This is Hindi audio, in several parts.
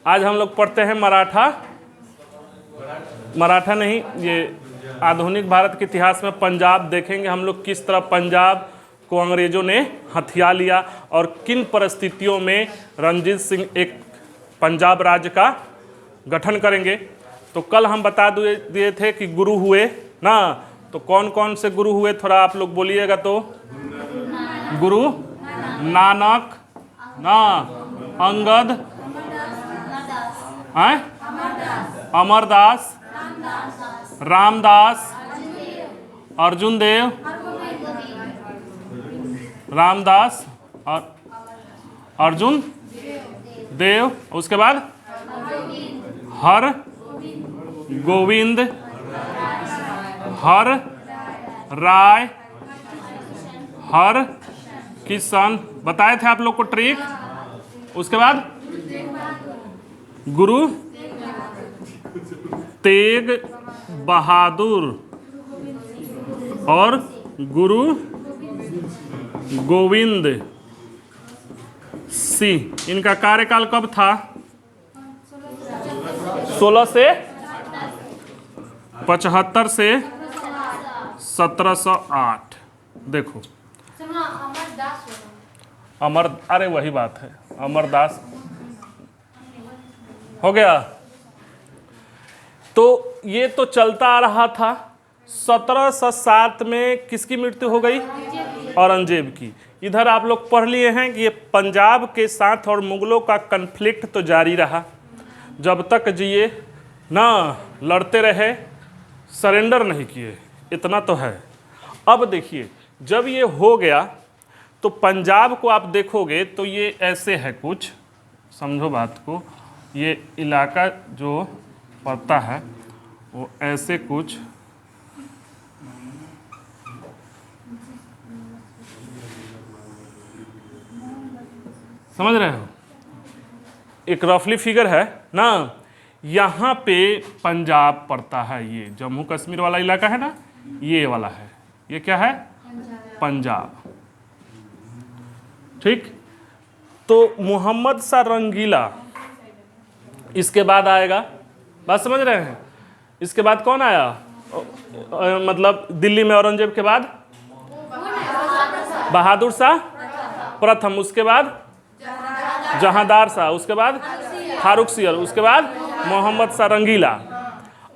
आज हम लोग पढ़ते हैं मराठा नहीं, ये आधुनिक भारत के इतिहास में पंजाब देखेंगे हम लोग, किस तरह पंजाब को अंग्रेजों ने हथिया लिया और किन परिस्थितियों में रणजीत सिंह एक पंजाब राज्य का गठन करेंगे। तो कल हम बता दिए थे कि गुरु हुए ना, तो कौन कौन से गुरु हुए थोड़ा आप लोग बोलिएगा। तो गुरु नानक ना, अंगद, अमरदास, रामदास, अर्जुन देव, रामदास और अर्जुन देव, उसके बाद हर गोविंद, हर राय, हर किशन, बताए थे आप लोग को ट्रिक। उसके बाद गुरु तेग बहादुर और गुरु गोविंद सिंह। इनका कार्यकाल कब था? 16 से 75 से 1708। देखो अरे वही बात है, अमरदास हो गया। तो ये तो चलता आ रहा था। 1707 में किसकी मृत्यु हो गई? औरंगजेब की। इधर आप लोग पढ़ लिए हैं कि ये पंजाब के साथ और मुगलों का कन्फ्लिक्ट तो जारी रहा, जब तक जिए ना लड़ते रहे, सरेंडर नहीं किए, इतना तो है। अब देखिए जब ये हो गया तो पंजाब को आप देखोगे तो ये ऐसे है कुछ, समझो बात को, ये इलाका जो पड़ता है वो ऐसे कुछ समझ रहे हो, एक रफली फिगर है ना। यहाँ पे पंजाब पड़ता है, ये जम्मू कश्मीर वाला इलाका है ना, ये वाला है, ये क्या है? पंजाब। ठीक, तो मोहम्मद शाह रंगीला इसके बाद आएगा, बात समझ रहे हैं। इसके बाद कौन आया? मतलब दिल्ली में औरंगजेब के बाद बहादुर शाह प्रथम, उसके बाद जहांदार शाह, उसके बाद फारूक सियर, उसके बाद मोहम्मद शाह रंगीला।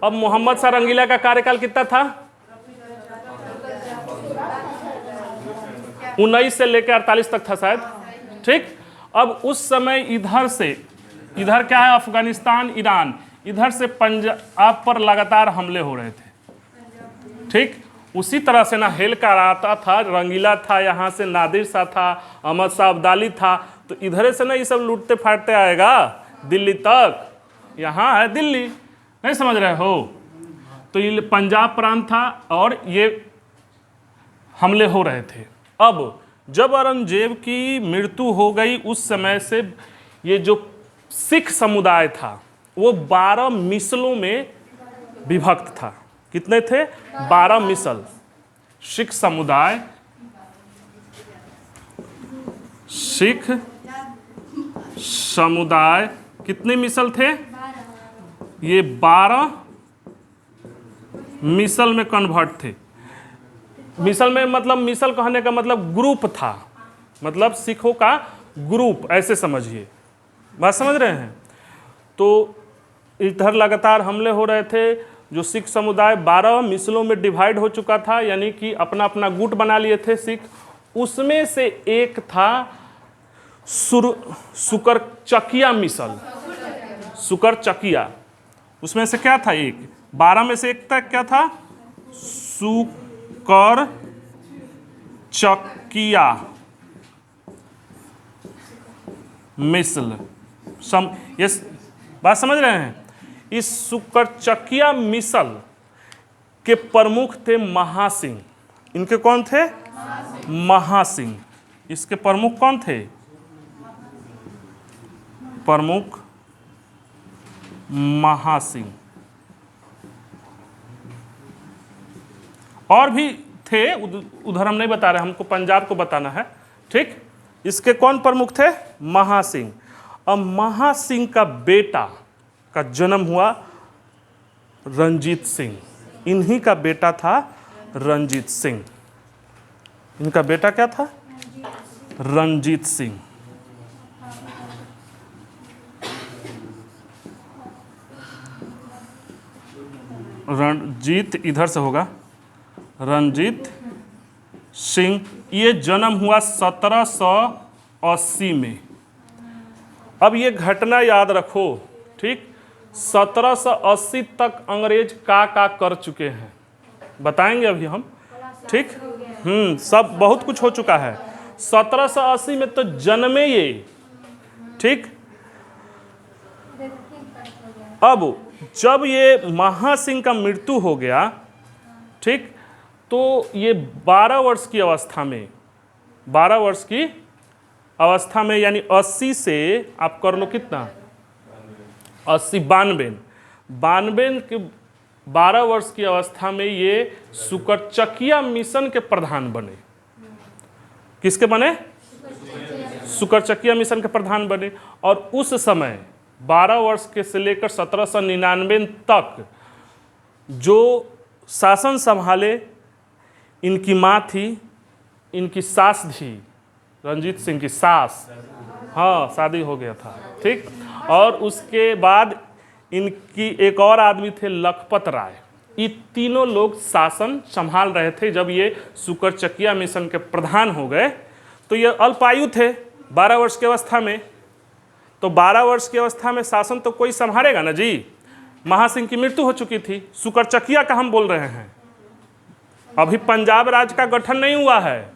अब मोहम्मद शाह रंगीला का कार्यकाल कितना था? 19 से लेकर 48 तक था शायद। ठीक, अब उस समय इधर क्या है? अफगानिस्तान, ईरान, इधर से पंजाब पर लगातार हमले हो रहे थे। ठीक, उसी तरह से ना हेल का आता था, रंगीला था, यहाँ से नादिर शाह था, अहमद शाह अब्दाली था, तो इधर से ना ये सब लूटते फाड़ते आएगा दिल्ली तक। यहाँ है दिल्ली, नहीं समझ रहे हो? तो ये पंजाब प्रांत था और ये हमले हो रहे थे। अब जब औरंगजेब की मृत्यु हो गई उस समय से ये जो सिख समुदाय था वो 12 मिसलों में विभक्त था। कितने थे? 12 मिसल। सिख समुदाय, सिख समुदाय कितने मिसल थे? ये 12 मिसल में कन्वर्ट थे। मिसल में मतलब, मिसल कहने का मतलब ग्रुप था, मतलब सिखों का ग्रुप, ऐसे समझिए, बात समझ रहे हैं। तो इधर लगातार हमले हो रहे थे। जो सिख समुदाय 12 मिसलों में डिवाइड हो चुका था, यानी कि अपना अपना गुट बना लिए थे सिख। उसमें से एक था सुकरचकिया मिसल, सुकरचकिया। उसमें से क्या था? एक 12 में से एक तक क्या था? सुकरचकिया मिसल। ये बात समझ रहे हैं? इस सुकरचकिया मिसल के प्रमुख थे महासिंह। इनके कौन थे? महासिंह। इसके प्रमुख कौन थे? प्रमुख महासिंह। और भी थे, उधर हम नहीं बता रहे, हमको पंजाब को बताना है। ठीक, इसके कौन प्रमुख थे? महासिंह। अब महासिंह का बेटा का जन्म हुआ रंजीत सिंह। इन्हीं का बेटा था रंजीत सिंह। इनका बेटा क्या था? रंजीत सिंह। रंजीत इधर से होगा, रंजीत सिंह। ये जन्म हुआ 1780 में। अब ये घटना याद रखो, ठीक। 1780 तक अंग्रेज का कर चुके हैं, बताएंगे अभी हम, ठीक। सब बहुत कुछ हो चुका है। 1780 में तो जन्मे ये, ठीक। अब जब ये महासिंह का मृत्यु हो गया, ठीक, तो ये 12 वर्ष की अवस्था में, 12 वर्ष की अवस्था में, यानी 80 से आप कर लो कितना, 80 92 के 12 वर्ष की अवस्था में ये सुकरचकिया मिशन के प्रधान बने। किसके बने? सुकरचकिया मिशन के प्रधान बने। और उस समय 12 वर्ष के से लेकर 1799 तक जो शासन संभाले, इनकी माँ थी, इनकी सास थी, रंजीत सिंह की सास, हाँ शादी हो गया था, ठीक। और उसके बाद इनकी एक और आदमी थे लखपत राय। ये तीनों लोग शासन संभाल रहे थे। जब ये सुकरचकिया मिशन के प्रधान हो गए तो ये अल्पायु थे 12 वर्ष की अवस्था में। तो 12 वर्ष की अवस्था में शासन तो कोई संभालेगा ना जी। महासिंह की मृत्यु हो चुकी थी, सुकरचकिया का हम बोल रहे हैं, अभी पंजाब राज्य का गठन नहीं हुआ है।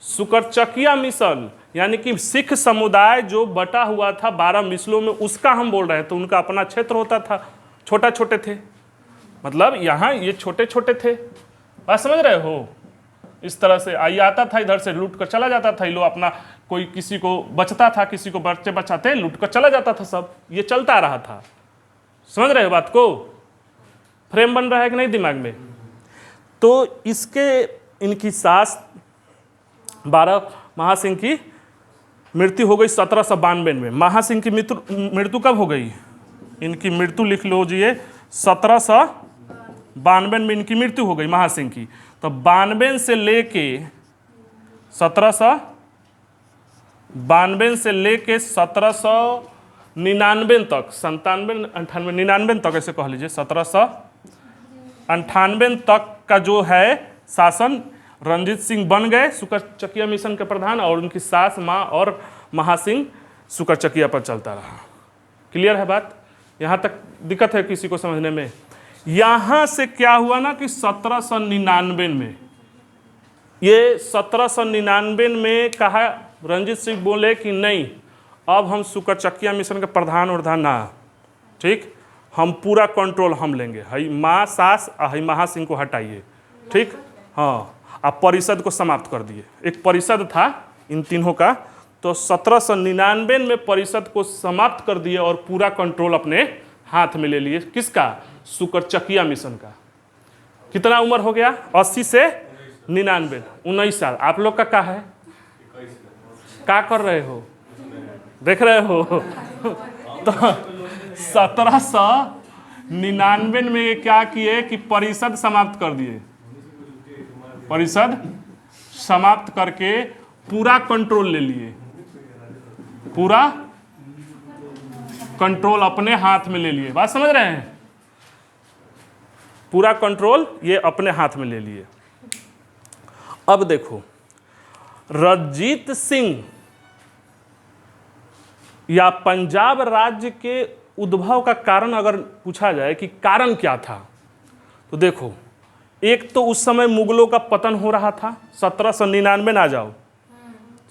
सुकरचकिया मिशन यानी कि सिख समुदाय जो बटा हुआ था 12 मिसलों में, उसका हम बोल रहे हैं। तो उनका अपना क्षेत्र होता था, छोटा छोटे थे, मतलब यहाँ ये छोटे छोटे थे, बात समझ रहे हो। इस तरह से आई आता था, इधर से लूट कर चला जाता था। ये लोग अपना, कोई किसी को बचता था, किसी को बच्चे बचाते, लूट कर चला जाता था, सब ये चलता रहा था। समझ रहे हो बात को? फ्रेम बन रहा है कि नहीं दिमाग में? तो इसके इनकी सास 12 महासिंह की मृत्यु हो गई 1792 में। महासिंह की मृत्यु कब हो गई? इनकी मृत्यु लिख लो जी, 1792 में इनकी मृत्यु हो गई महासिंह की। तो 92 से लेके 1792 से लेके 1799 तक, 97 98 99 तक ऐसे कह लीजिए, 1798 तक का जो है शासन रंजीत सिंह बन गए सुकरचकिया मिशन के प्रधान, और उनकी सास, माँ और महासिंह सुकरचकिया पर चलता रहा। क्लियर है बात? यहाँ तक दिक्कत है किसी को समझने में? यहाँ से क्या हुआ ना कि 1799 में, ये 1799 में कहा, रंजीत सिंह बोले कि नहीं, अब हम सुकरचकिया मिशन के प्रधान उर्धान ना, ठीक, हम पूरा कंट्रोल हम लेंगे। हई माँ, सास, हई महासिंह को हटाइए, ठीक, हाँ। आप परिषद को समाप्त कर दिए। एक परिषद था इन तीनों का, तो 1799 में परिषद को समाप्त कर दिए और पूरा कंट्रोल अपने हाथ में ले लिए। किसका? सुकरचकिया मिशन का। कितना उम्र हो गया? 80 से 99, 19 साल। आप लोग का क्या है? क्या कर रहे हो? देख रहे हो? तो 1799 में क्या किए कि परिषद समाप्त कर दिए। परिषद समाप्त करके पूरा कंट्रोल ले लिए, पूरा कंट्रोल अपने हाथ में ले लिए। बात समझ रहे हैं? पूरा कंट्रोल ये अपने हाथ में ले लिए। अब देखो, रंजीत सिंह या पंजाब राज्य के उद्भव का कारण अगर पूछा जाए कि कारण क्या था, तो देखो, एक तो उस समय मुगलों का पतन हो रहा था। 1799 आ जाओ,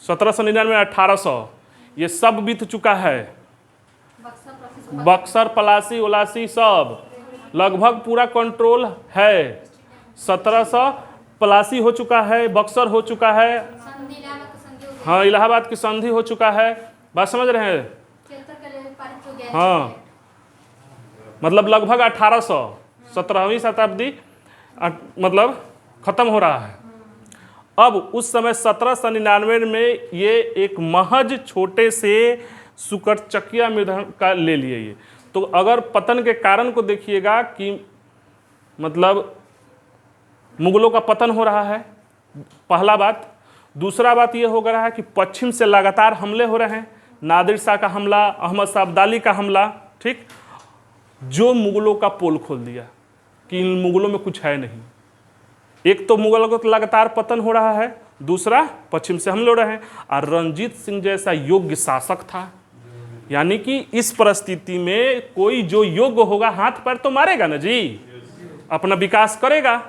1799 1800, ये सब बीत चुका है। बक्सर, पलासी उलासी सब लगभग पूरा कंट्रोल है। 1700 पलासी हो चुका है, बक्सर हो चुका है, हाँ, इलाहाबाद की संधि हो चुका है। बात समझ रहे हैं? हाँ, मतलब लगभग 1800, 17वीं शताब्दी मतलब खत्म हो रहा है। अब उस समय 1799 में ये एक महज छोटे से सुकरचकिया मृदंग का ले लिए ये। तो अगर पतन के कारण को देखिएगा कि मतलब मुगलों का पतन हो रहा है, पहला बात। दूसरा बात ये हो रहा है कि पश्चिम से लगातार हमले हो रहे हैं, नादिर शाह का हमला, अहमद शाह अब्दाली का हमला, ठीक, जो मुगलों का पोल खोल दिया कि इन मुगलों में कुछ है नहीं। एक तो मुगलों का लगातार पतन हो रहा है, दूसरा पश्चिम से हमले हो रहे हैं। और रणजीत सिंह जैसा योग्य शासक था, यानी कि इस परिस्थिति में कोई जो योग्य होगा हाथ पैर तो मारेगा ना जी, अपना विकास करेगा।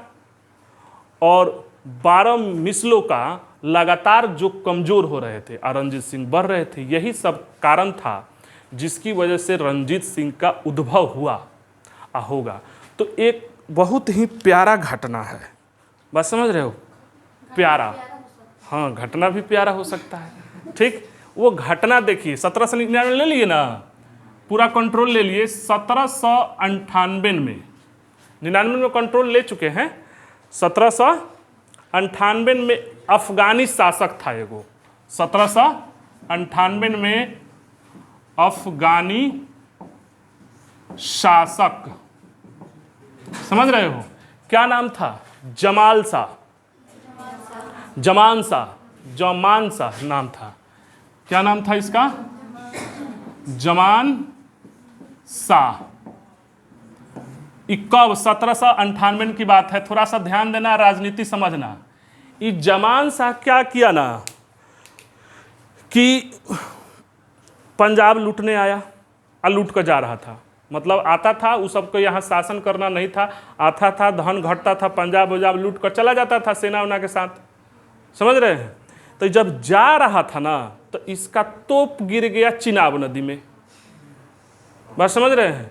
और 12 मिसलों का लगातार जो कमजोर हो रहे थे और रणजीत सिंह बढ़ रहे थे, यही सब कारण था जिसकी वजह से रणजीत सिंह का उद्भव हुआ होगा। तो एक बहुत ही प्यारा घटना है, बस समझ रहे हो, प्यारा, हाँ घटना भी प्यारा हो सकता है, ठीक। वो घटना देखिए 1799 ले लिए ना, पूरा कंट्रोल ले लिए। 1798 में, 99 में कंट्रोल ले चुके हैं, 1798 में अफगानी शासक था एगो, 1798 में अफगानी शासक, समझ रहे हो, क्या नाम था? जमान शाह नाम था। क्या नाम था इसका? जमान शाह। कब? 1798 की बात है, थोड़ा सा ध्यान देना, राजनीति समझना। ये जमान शाह क्या किया ना कि पंजाब लूटने आया और लूट कर जा रहा था, मतलब आता था, उस सबको यहाँ शासन करना नहीं था, आता था, धन घटता था, पंजाब वजाब लूट कर चला जाता था सेना उना के साथ, समझ रहे हैं। तो जब जा रहा था ना, तो इसका तोप गिर गया चिनाब नदी में, बात समझ रहे हैं।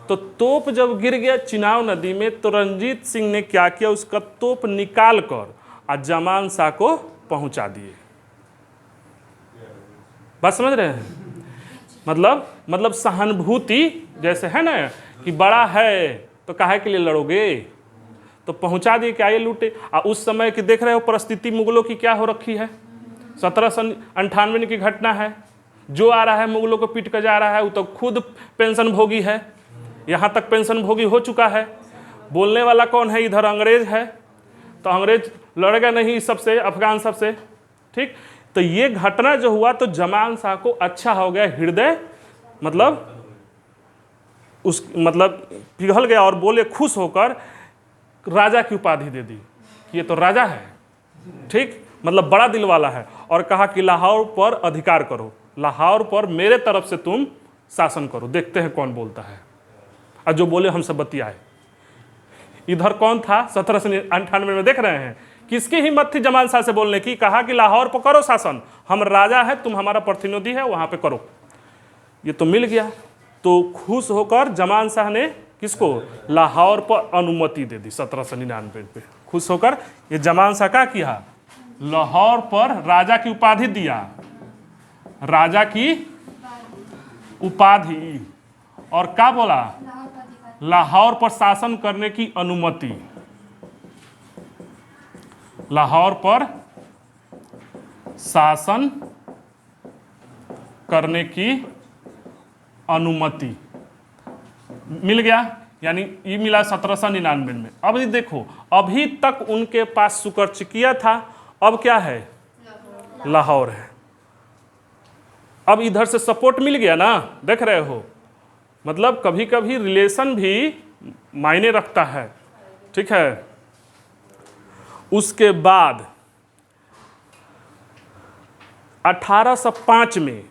तो तोप जब गिर गया चिनाब नदी में, तो रणजीत सिंह ने क्या किया, उसका तोप निकाल कर और जमान शाह को पहुंचा दिए, बात समझ रहे हैं। मतलब सहानुभूति जैसे है ना कि बड़ा है तो काहे के लिए लड़ोगे, तो पहुंचा दिए, क्या ये लूटे। और उस समय की देख रहे हो परिस्थिति मुगलों की क्या हो रखी है, 1798 की घटना है। जो आ रहा है मुगलों को पीट कर जा रहा है, वो तो खुद पेंशन भोगी है, यहाँ तक पेंशन भोगी हो चुका है। बोलने वाला कौन है? इधर अंग्रेज है, तो अंग्रेज लड़ेगा नहीं इस सबसे, अफगान सबसे, ठीक। तो ये घटना जो हुआ, तो जमान शाह को अच्छा हो गया हृदय, मतलब पिघल गया और बोले खुश होकर, राजा की उपाधि दे दी कि ये तो राजा है, ठीक, मतलब बड़ा दिल वाला है। और कहा कि लाहौर पर अधिकार करो, लाहौर पर मेरे तरफ से तुम शासन करो, देखते हैं कौन बोलता है। और जो बोले हमसे बतियाए। इधर कौन था 1798 में, देख रहे हैं किसकी हिम्मत थी जमान शाह से बोलने की, कहा कि लाहौर पर करो शासन, हम राजा है, तुम हमारा प्रतिनिधि है, वहां पे करो। ये तो मिल गया। तो खुश होकर जमान शाह ने किसको? लाहौर पर अनुमति दे दी 1799 पे। खुश होकर ये जमान शाह क्या किया? लाहौर पर राजा की उपाधि दिया, राजा की उपाधि, और क्या बोला? लाहौर पर शासन करने की अनुमति, लाहौर पर शासन करने की अनुमति मिल गया, यानी ये मिला 1799 में। अब ये देखो, अभी तक उनके पास सुकरचकिया था, अब क्या है? लाहौर है। अब इधर से सपोर्ट मिल गया ना, देख रहे हो, मतलब कभी कभी रिलेशन भी मायने रखता है, ठीक है। उसके बाद 1805 में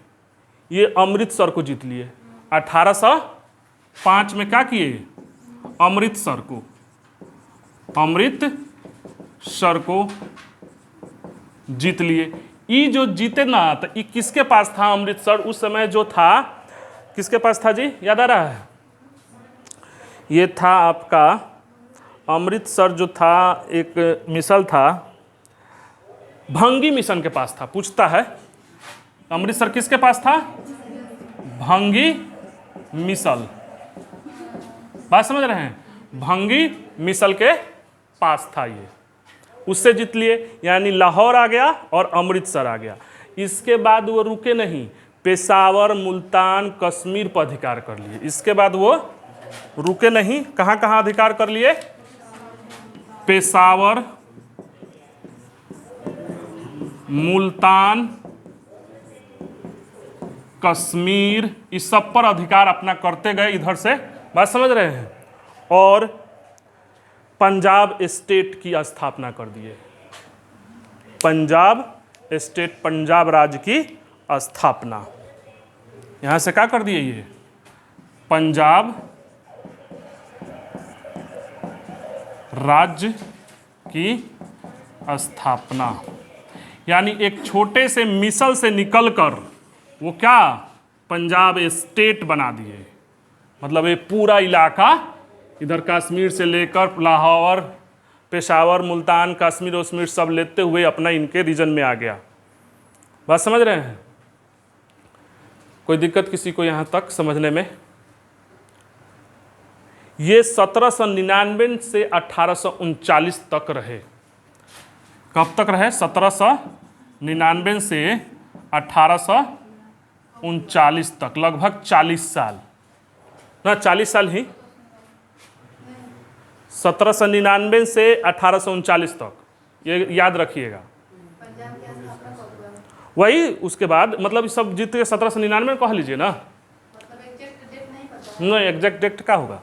ये अमृतसर को जीत लिए। 1805 में क्या किए? अमृतसर को जीत लिए। ये जो जीते ना, तो ये किसके पास था अमृतसर उस समय? जो था, किसके पास था जी, याद आ रहा है? ये था आपका अमृतसर, जो था एक मिसल था, भंगी मिशन के पास था। पूछता है अमृतसर किसके पास था? भंगी मिसल, बात समझ रहे हैं? भंगी मिसल के पास था ये, उससे जीत लिए, यानी लाहौर आ गया और अमृतसर आ गया। इसके बाद वो रुके नहीं, पेशावर, मुल्तान, कश्मीर पर अधिकार कर लिए। इसके बाद वो रुके नहीं, कहाँ कहाँ अधिकार कर लिए? पेशावर, मुल्तान, कश्मीर, इस सब पर अधिकार अपना करते गए इधर से, बात समझ रहे हैं। और पंजाब स्टेट की स्थापना कर दिए। पंजाब स्टेट, पंजाब राज्य की स्थापना यहां से क्या कर दिए? ये पंजाब राज्य की स्थापना, यानी एक छोटे से मिसल से निकलकर वो क्या पंजाब स्टेट बना दिए। मतलब ये पूरा इलाका इधर कश्मीर से लेकर लाहौर, पेशावर, मुल्तान, कश्मीर वश्मीर सब लेते हुए अपना इनके रीजन में आ गया। बात समझ रहे हैं? कोई दिक्कत किसी को यहाँ तक समझने में? ये 1799 से 1839 तक रहे। कब तक रहे? 1799 से 1839 तक, लगभग 40 साल ना, 40 साल ही, 1799 से 1839 तक, ये याद रखिएगा। वही उसके बाद मतलब सब जीत के 1799 कह लीजिए ना, नहीं एग्जैक्ट डेट क्या होगा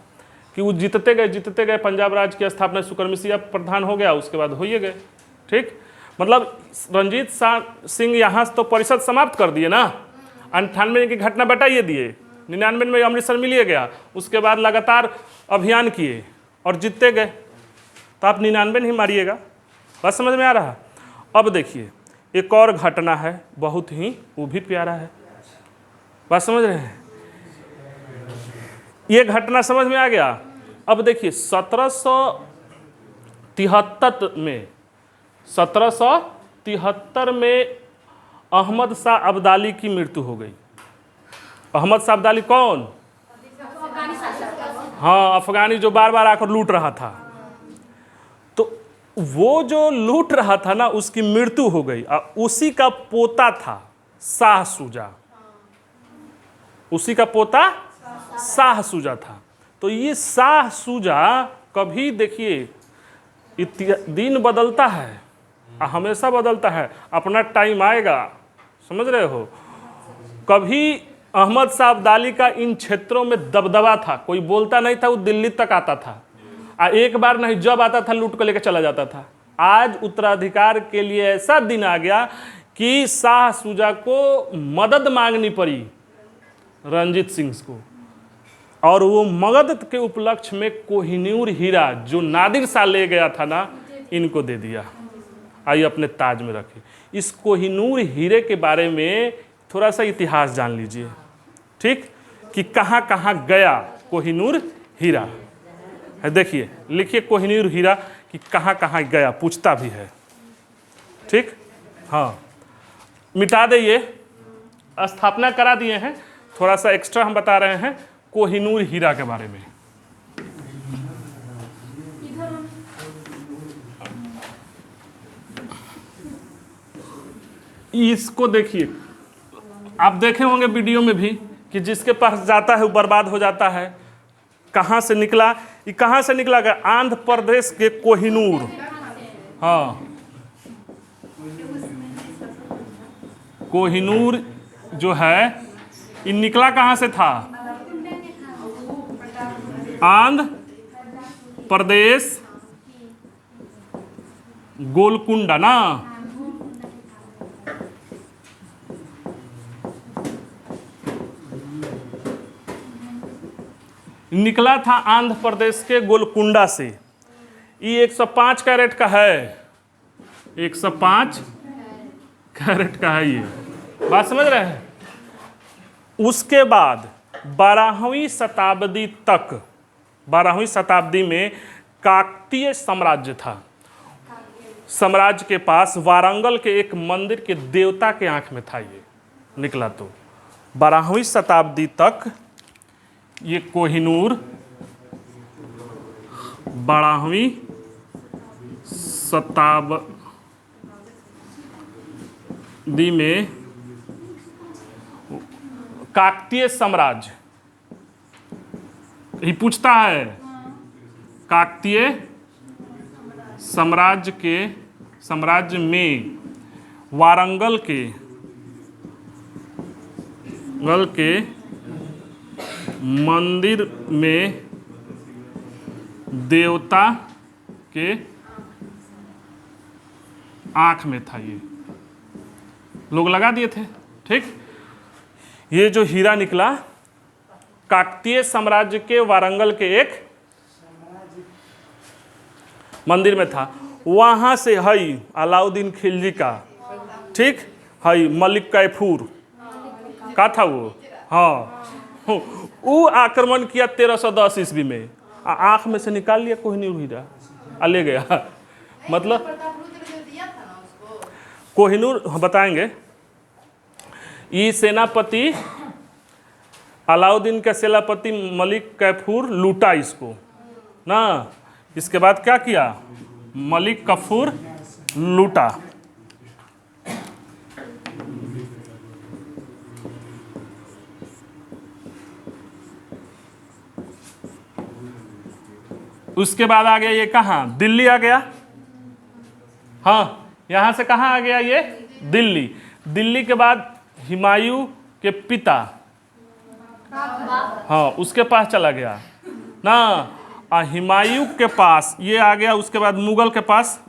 कि वो जीतते गए पंजाब राज्य की स्थापना, सुकरमसिया प्रधान हो गया, उसके बाद हो ही गए। ठीक, मतलब रंजीत सिंह यहाँ तो परिषद समाप्त कर दिए ना, 98 की घटना बताइए दिए, 99 में अमृतसर मिलिए गया, उसके बाद लगातार अभियान किए और जीतते गए। तो आप 99 ही मारिएगा। बात समझ में आ रहा? अब देखिए एक और घटना है, बहुत ही वो भी प्यारा है। बात समझ रहे हैं? ये घटना समझ में आ गया। अब देखिए 1773 में अहमद शाह अब्दाली की मृत्यु हो गई। अहमद शाह अब्दाली कौन? हाँ, अफगानी जो बार बार आकर लूट रहा था। तो वो जो लूट रहा था ना, उसकी मृत्यु हो गई। उसी का पोता था शाह शुजा, उसी का पोता शाह शुजा था। तो ये शाह शुजा कभी देखिए दिन बदलता है, हमेशा बदलता है, अपना टाइम आएगा, समझ रहे हो। कभी अहमद शाह अब्दाली का इन क्षेत्रों में दबदबा था, कोई बोलता नहीं था, वो दिल्ली तक आता था, एक बार नहीं जब आता था लूट कर लेकर चला जाता था। आज उत्तराधिकार के लिए ऐसा दिन आ गया कि शाह शुजा को मदद मांगनी पड़ी रंजीत सिंह को, और वो मदद के उपलक्ष्य में कोहिनूर हीरा जो नादिर शाह ले गया था ना, इनको दे दिया। आइए अपने ताज में रखें। इस कोहिनूर हीरे के बारे में थोड़ा सा इतिहास जान लीजिए, ठीक, कि कहाँ कहाँ गया कोहिनूर हीरा है। देखिए लिखिए कोहिनूर हीरा कि कहाँ कहाँ गया, पूछता भी है। ठीक, हाँ, मिटा दे, ये स्थापना करा दिए हैं, थोड़ा सा एक्स्ट्रा हम बता रहे हैं कोहिनूर हीरा के बारे में। इसको देखिए, आप देखे होंगे वीडियो में भी कि जिसके पास जाता है वो बर्बाद हो जाता है। कहाँ से निकला? ये कहाँ से निकला? आंध्र प्रदेश के कोहिनूर। हाँ, कोहिनूर जो है ये निकला कहाँ से था? आंध्र प्रदेश, गोलकुंडा ना, निकला था आंध्र प्रदेश के गोलकुंडा से। ये 105 कैरेट का है, 105 कैरेट का है ये। बात समझ रहे हैं? उसके बाद 12वीं शताब्दी तक, 12वीं शताब्दी में काकतीय साम्राज्य था। साम्राज्य के पास वारंगल के एक मंदिर के देवता के आंख में था ये निकला। तो 12वीं शताब्दी तक ये कोहिनूर 12वीं शताब्दी में काकतीय साम्राज्य, ये पूछता है। काकतीय साम्राज्य में वारंगल के मंदिर में देवता के आंख में था। ये लोग लगा दिए थे। ठीक, ये जो हीरा निकला काकतीय साम्राज्य के वारंगल के एक मंदिर में था। वहां से हई अलाउद्दीन खिलजी का, ठीक, हई मलिक कैफूर का था वो, हाँ, वो आक्रमण किया 1310 ईस्वी में। आंख में से निकाल लिया कोहिनूर हीरा, ले गया। मतलब कोहिनूर बताएंगे, ये सेनापति अलाउद्दीन का सेनापति मलिक कैफूर लूटा इसको ना। इसके बाद क्या किया, मलिक कफूर लूटा। उसके बाद आ गया ये कहाँ, दिल्ली आ गया। हाँ, यहां से कहाँ आ गया ये, दिल्ली। दिल्ली के बाद हुमायूं के पिता, हाँ, उसके पास चला गया ना। हुमायूं के पास ये आ गया। उसके बाद मुगल के पास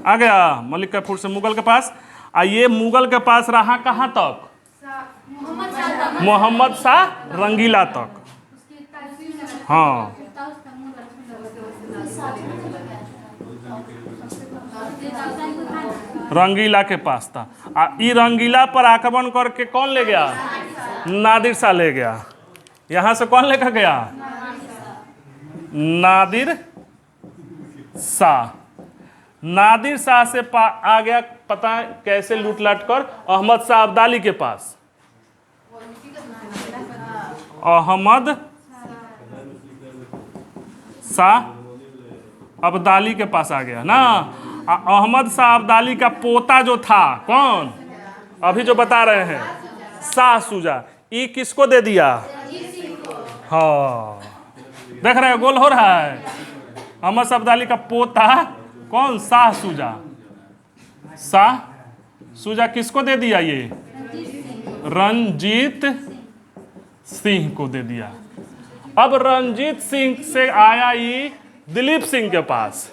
आ गया, मलिक कैफूर से मुगल के पास। ये मुगल के पास रहा कहाँ तक, मोहम्मद शाह रंगीला तक। हाँ, रंगीला के पास था। ई रंगीला पर आक्रमण करके कौन ले गया, नादिर शाह ले गया। यहां से कौन लेकर गया, नादिर शाह। नादिर शाह से आ गया, पता है कैसे, लूट लाट कर अहमद शाह अब्दाली के पास। अहमद शाह अब्दाली के पास आ गया ना। अहमद शाह अब्दाली का पोता जो था, कौन, अभी जो बता रहे हैं, शाह शुजा। ये किसको दे दिया, हाँ, देख रहे हैं गोल हो रहा है। अहमद शाह अब्दाली का पोता कौन, शाह शुजा। शाह शुजा किसको दे दिया, ये रंजीत सिंह को दे दिया। अब रंजीत सिंह से आया ये दिलीप सिंह के पास,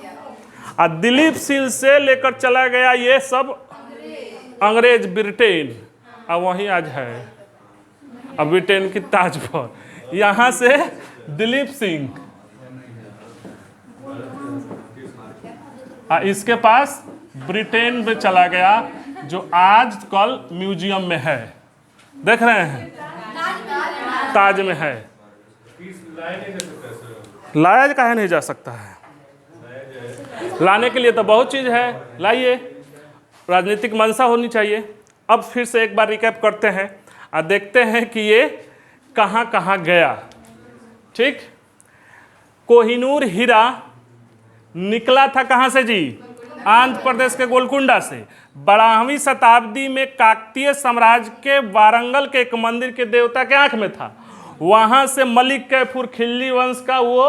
और दिलीप सिंह से लेकर चला गया ये सब अंग्रेज ब्रिटेन। अब वहीं आज है, अब ब्रिटेन की ताज पर। यहां से दिलीप सिंह इसके पास ब्रिटेन में चला गया, जो आज कल म्यूजियम में है, देख रहे हैं, ताज में है। लाया काहे नहीं जा सकता है, लाने के लिए तो बहुत चीज है, लाइए। राजनीतिक मंशा होनी चाहिए। अब फिर से एक बार रिकैप करते हैं और देखते हैं कि ये कहाँ कहाँ गया। ठीक, कोहिनूर हीरा निकला था कहाँ से जी, आंध्र प्रदेश के गोलकुंडा से। 12वीं शताब्दी में काकतीय साम्राज्य के वारंगल के एक मंदिर के देवता के आंख में था। वहां से मलिक कैफूर खिलजी वंश का वो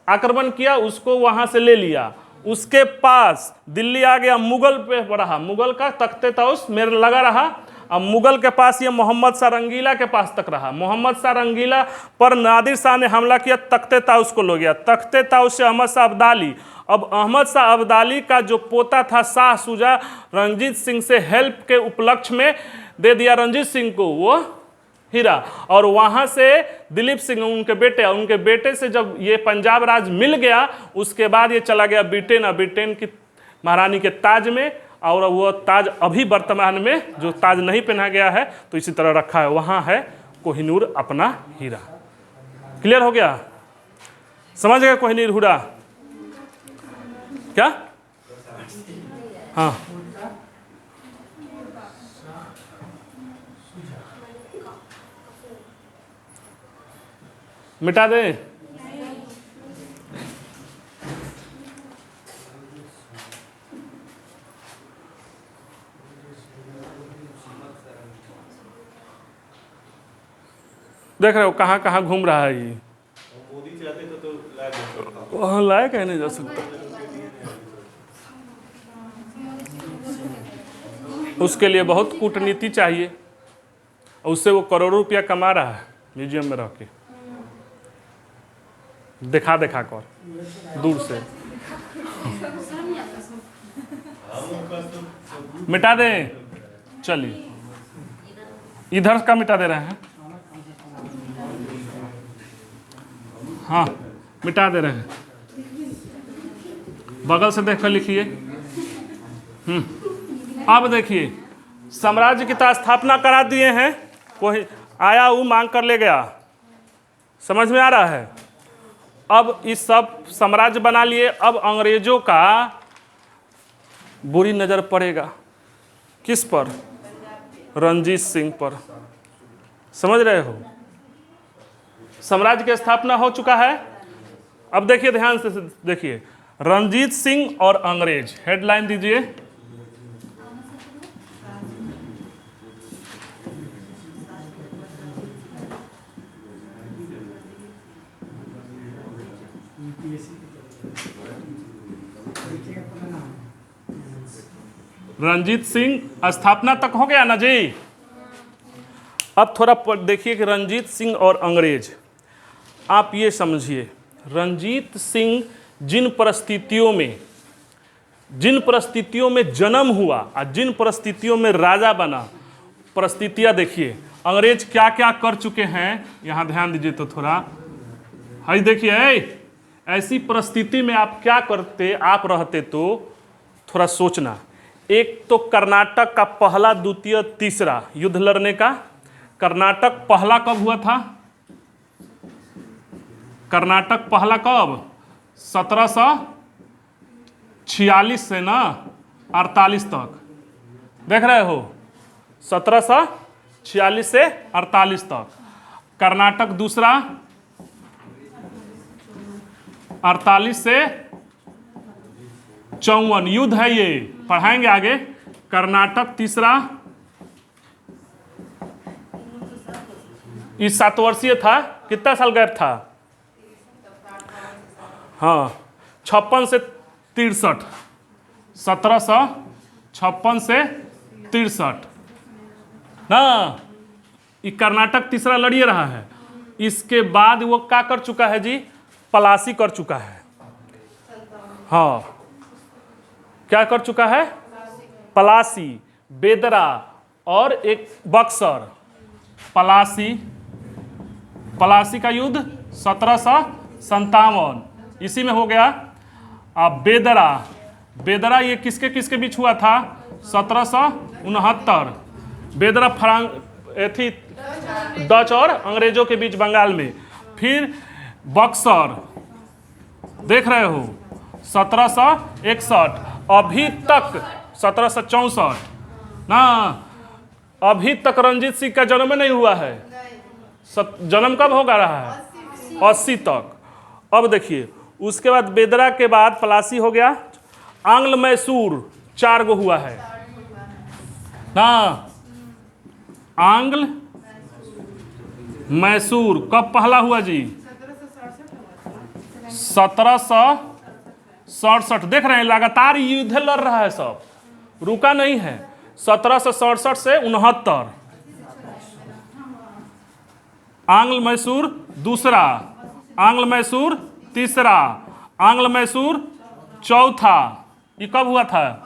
आक्रमण किया, उसको वहां से ले लिया। उसके पास दिल्ली आ गया, मुगल पे रहा, मुगल का तख्ते ताउस मेरे लगा रहा। अब मुगल के पास ये मोहम्मद शाह रंगीला के पास तक रहा। मोहम्मद शाह रंगीला पर नादिर शाह ने हमला किया, तख्ते ताउस को ले गया। तख्ते ताउस से अहमद शाह अब्दाली। अब अहमद शाह अब्दाली का जो पोता था शाह शुजा, रंजीत सिंह से हेल्प के उपलक्ष्य में दे दिया रंजीत सिंह को वो हीरा। और वहां से दिलीप सिंह उनके बेटे से जब ये पंजाब राज मिल गया, उसके बाद ये चला गया ब्रिटेन, और ब्रिटेन की महारानी के ताज में। और वो ताज अभी वर्तमान में जो ताज नहीं पहना गया है तो इसी तरह रखा है, वहां है कोहिनूर अपना हीरा। क्लियर हो गया, समझ गए कोहिनूर हीरा क्या? हाँ, मिटा दे। देख रहे हो कहाँ कहाँ घूम रहा है ये। मोदी चाहते तो वहाँ लायक है नहीं जा सकता। उसके लिए बहुत कूटनीति चाहिए, उससे वो करोड़ों रुपया कमा रहा है म्यूजियम में रह के, दिखा दिखा कर दूर से। मिटा दें, चलिए इधर का मिटा दे रहे हैं। हाँ मिटा दे रहे हैं, बगल से देखकर लिखिए। अब देखिए साम्राज्य की तो स्थापना करा दिए हैं, कोई आया वो मांग कर ले गया, समझ में आ रहा है। अब इस सब साम्राज्य बना लिए, अब अंग्रेजों का बुरी नज़र पड़ेगा किस पर? रणजीत सिंह पर। समझ रहे हो, साम्राज्य की स्थापना हो चुका है। अब देखिए ध्यान से देखिए, रणजीत सिंह और अंग्रेज, हेडलाइन दीजिए। रणजीत सिंह स्थापना तक हो गया ना जी। अब थोड़ा देखिए कि रणजीत सिंह और अंग्रेज, आप ये समझिए रणजीत सिंह जिन परिस्थितियों में जन्म हुआ और जिन परिस्थितियों में राजा बना, परिस्थितियां देखिए अंग्रेज क्या क्या कर चुके हैं। यहाँ ध्यान दीजिए तो थोड़ा, हाई देखिए ऐसी परिस्थिति में आप क्या करते, आप रहते तो थोड़ा सोचना। एक तो कर्नाटक का पहला, द्वितीय, तीसरा युद्ध लड़ने का। कर्नाटक पहला कब हुआ था? कर्नाटक पहला कब? 1746 से ना 48 तक, देख रहे हो 1746 से 48 तक। कर्नाटक दूसरा 48 से 54 युद्ध है, ये पढ़ाएंगे आगे। कर्नाटक तीसरा, इस 7 वर्षीय था, कितना साल गैप था? हाँ 56 से 63, 1756 से 63 ना, ये कर्नाटक तीसरा लड़िए रहा है। इसके बाद वो क्या कर चुका है जी? पलासी कर चुका है। हाँ क्या कर चुका है? पलासी, बेदरा और एक बक्सर। पलासी का युद्ध 1757 इसी में हो गया। अब बेदरा ये किसके किसके बीच हुआ था? 1769। बेदरा थी डच और अंग्रेजों के बीच बंगाल में। फिर बक्सर देख रहे हो 1761, अभी तक 1764 ना, अभी तक रणजीत सिंह का जन्म नहीं हुआ है। जन्म कब होगा रहा है? 80 तक। अब देखिए उसके बाद बेदरा के बाद पलासी हो गया। आंग्ल मैसूर 4 गो हुआ है ना। आंग्ल मैसूर कब पहला हुआ जी? 1767। देख रहे हैं लगातार युद्ध लड़ रहा है, सब रुका नहीं है। 1767 से 69। आंग्ल मैसूर दूसरा, आंग्ल मैसूर तीसरा, आंग्ल मैसूर चौथा। ये कब हुआ था?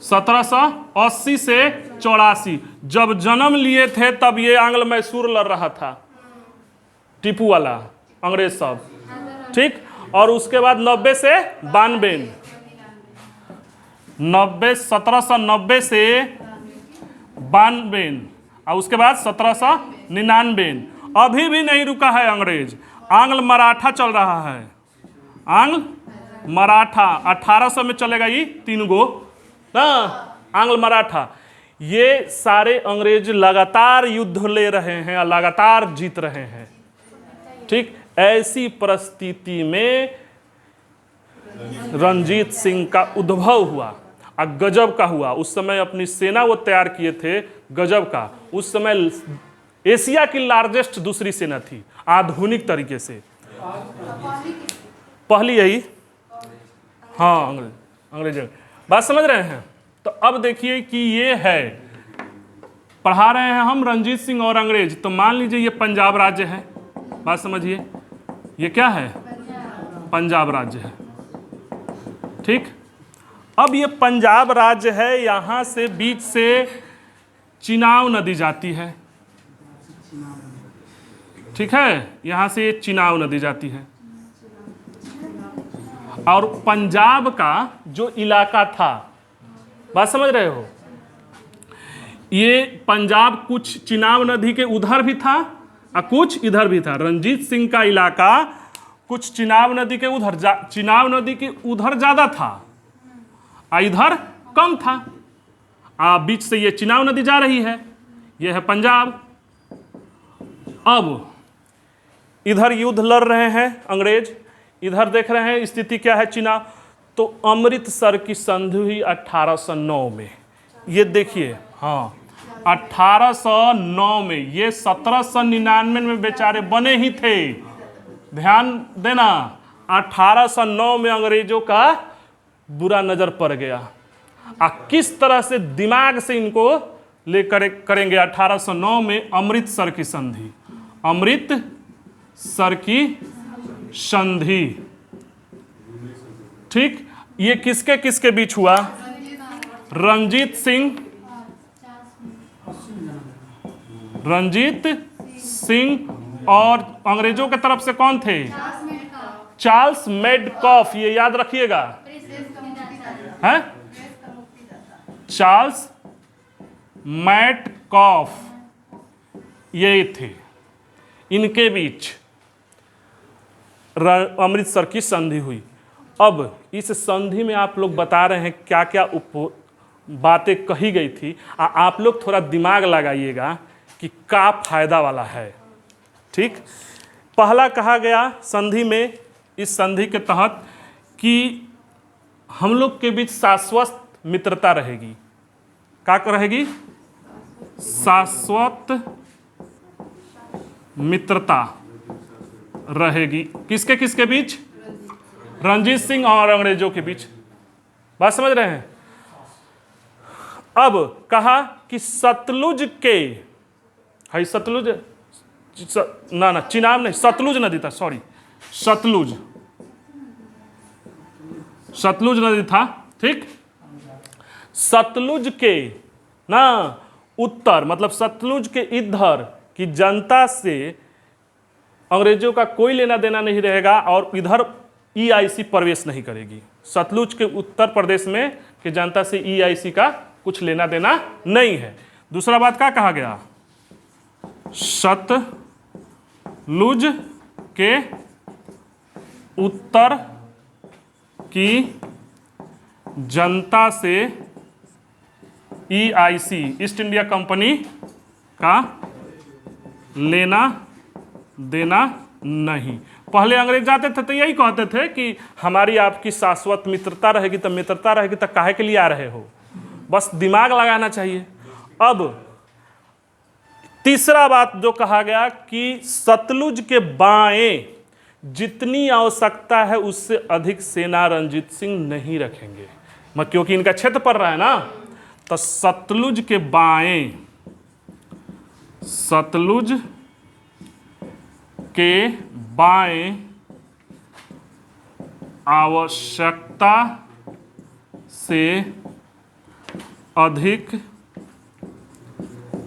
1780 से 84। जब जन्म लिए थे तब ये आंग्ल मैसूर लड़ रहा था, टीपू वाला अंग्रेज सब, ठीक। और उसके बाद 90 से 92, 1790 से 92, और उसके बाद 1799। अभी भी नहीं रुका है अंग्रेज। आंग्ल मराठा चल रहा है, आंग्ल मराठा 1800 में चलेगा ये 3 गो ना, आंग्ल मराठा। ये सारे अंग्रेज लगातार युद्ध ले रहे हैं और लगातार जीत रहे हैं, ठीक। ऐसी परिस्थिति में रणजीत सिंह का उद्भव हुआ और गजब का हुआ। उस समय अपनी सेना वो तैयार किए थे, गजब का। उस समय एशिया की लार्जेस्ट दूसरी सेना थी आधुनिक तरीके से। पहली यही, हाँ अंग्रेज। बात समझ रहे हैं? तो अब देखिए कि ये है, पढ़ा रहे हैं हम रंजीत सिंह और अंग्रेज, तो मान लीजिए ये पंजाब राज्य है। बात समझिए, ये क्या है? पंजाब राज्य है। ठीक, अब ये पंजाब राज्य है, यहां से बीच से चिनाब नदी जाती है। ठीक है, यहां से चिनाब नदी जाती है और पंजाब का जो इलाका था, बात समझ रहे हो, ये पंजाब कुछ चिनाब नदी के उधर भी था और कुछ इधर भी था। रंजीत सिंह का इलाका कुछ चिनाब नदी के उधर, चिनाब नदी के उधर ज्यादा था और इधर कम था। बीच से ये चिनाब नदी जा रही है, ये है पंजाब। अब इधर युद्ध लड़ रहे हैं अंग्रेज, इधर देख रहे हैं स्थिति क्या है चिनाब। तो अमृतसर की संधि हुई 1809 में। ये देखिए, हाँ 1809 में, ये 1799 में बेचारे बने ही थे। ध्यान देना, 1809 में अंग्रेजों का बुरा नजर पड़ गया। किस तरह से दिमाग से इनको लेकर करेंगे। 1809 में अमृतसर की संधि, अमृतसर की संधि। ठीक, ये किसके किसके बीच हुआ? रंजीत सिंह और अंग्रेजों के तरफ से कौन थे? Charles Metcalfe. ये याद रखिएगा, हैं? चार्ल्स मेडकॉफ ये थे, इनके बीच अमृतसर की संधि हुई। अब इस संधि में आप लोग बता रहे हैं क्या क्या बातें कही गई थी। आप लोग थोड़ा दिमाग लगाइएगा कि क्या फायदा वाला है। ठीक, पहला कहा गया संधि में, इस संधि के तहत कि हम लोग के बीच शाश्वत मित्रता रहेगी। क्या रहेगी? शाश्वत मित्रता रहेगी। किसके किसके बीच? रंजीत सिंह और अंग्रेजों के बीच। बात समझ रहे हैं? अब कहा कि सतलुज के, है सतलुज ना चिनाब नहीं, सतलुज नदी था, सॉरी, सतलुज नदी था। ठीक, सतलुज के ना उत्तर, मतलब सतलुज के इधर की जनता से अंग्रेजों का कोई लेना देना नहीं रहेगा और इधर EIC प्रवेश नहीं करेगी। सतलुज के उत्तर प्रदेश में की जनता से EIC का कुछ लेना देना नहीं है। दूसरा बात क्या कहा गया? सतलुज के उत्तर की जनता से EIC, ईस्ट इंडिया कंपनी का लेना देना नहीं। पहले अंग्रेज जाते थे तो यही कहते थे कि हमारी आपकी शाश्वत मित्रता रहेगी, तो मित्रता रहेगी तो काहे के लिए आ रहे हो? बस दिमाग लगाना चाहिए। अब तीसरा बात जो कहा गया कि सतलुज के बाएं जितनी आवश्यकता है उससे अधिक सेना रंजीत सिंह नहीं रखेंगे, क्योंकि इनका क्षेत्र पड़ रहा है ना। तो सतलुज के बाएं, सतलुज के बाएं आवश्यकता से अधिक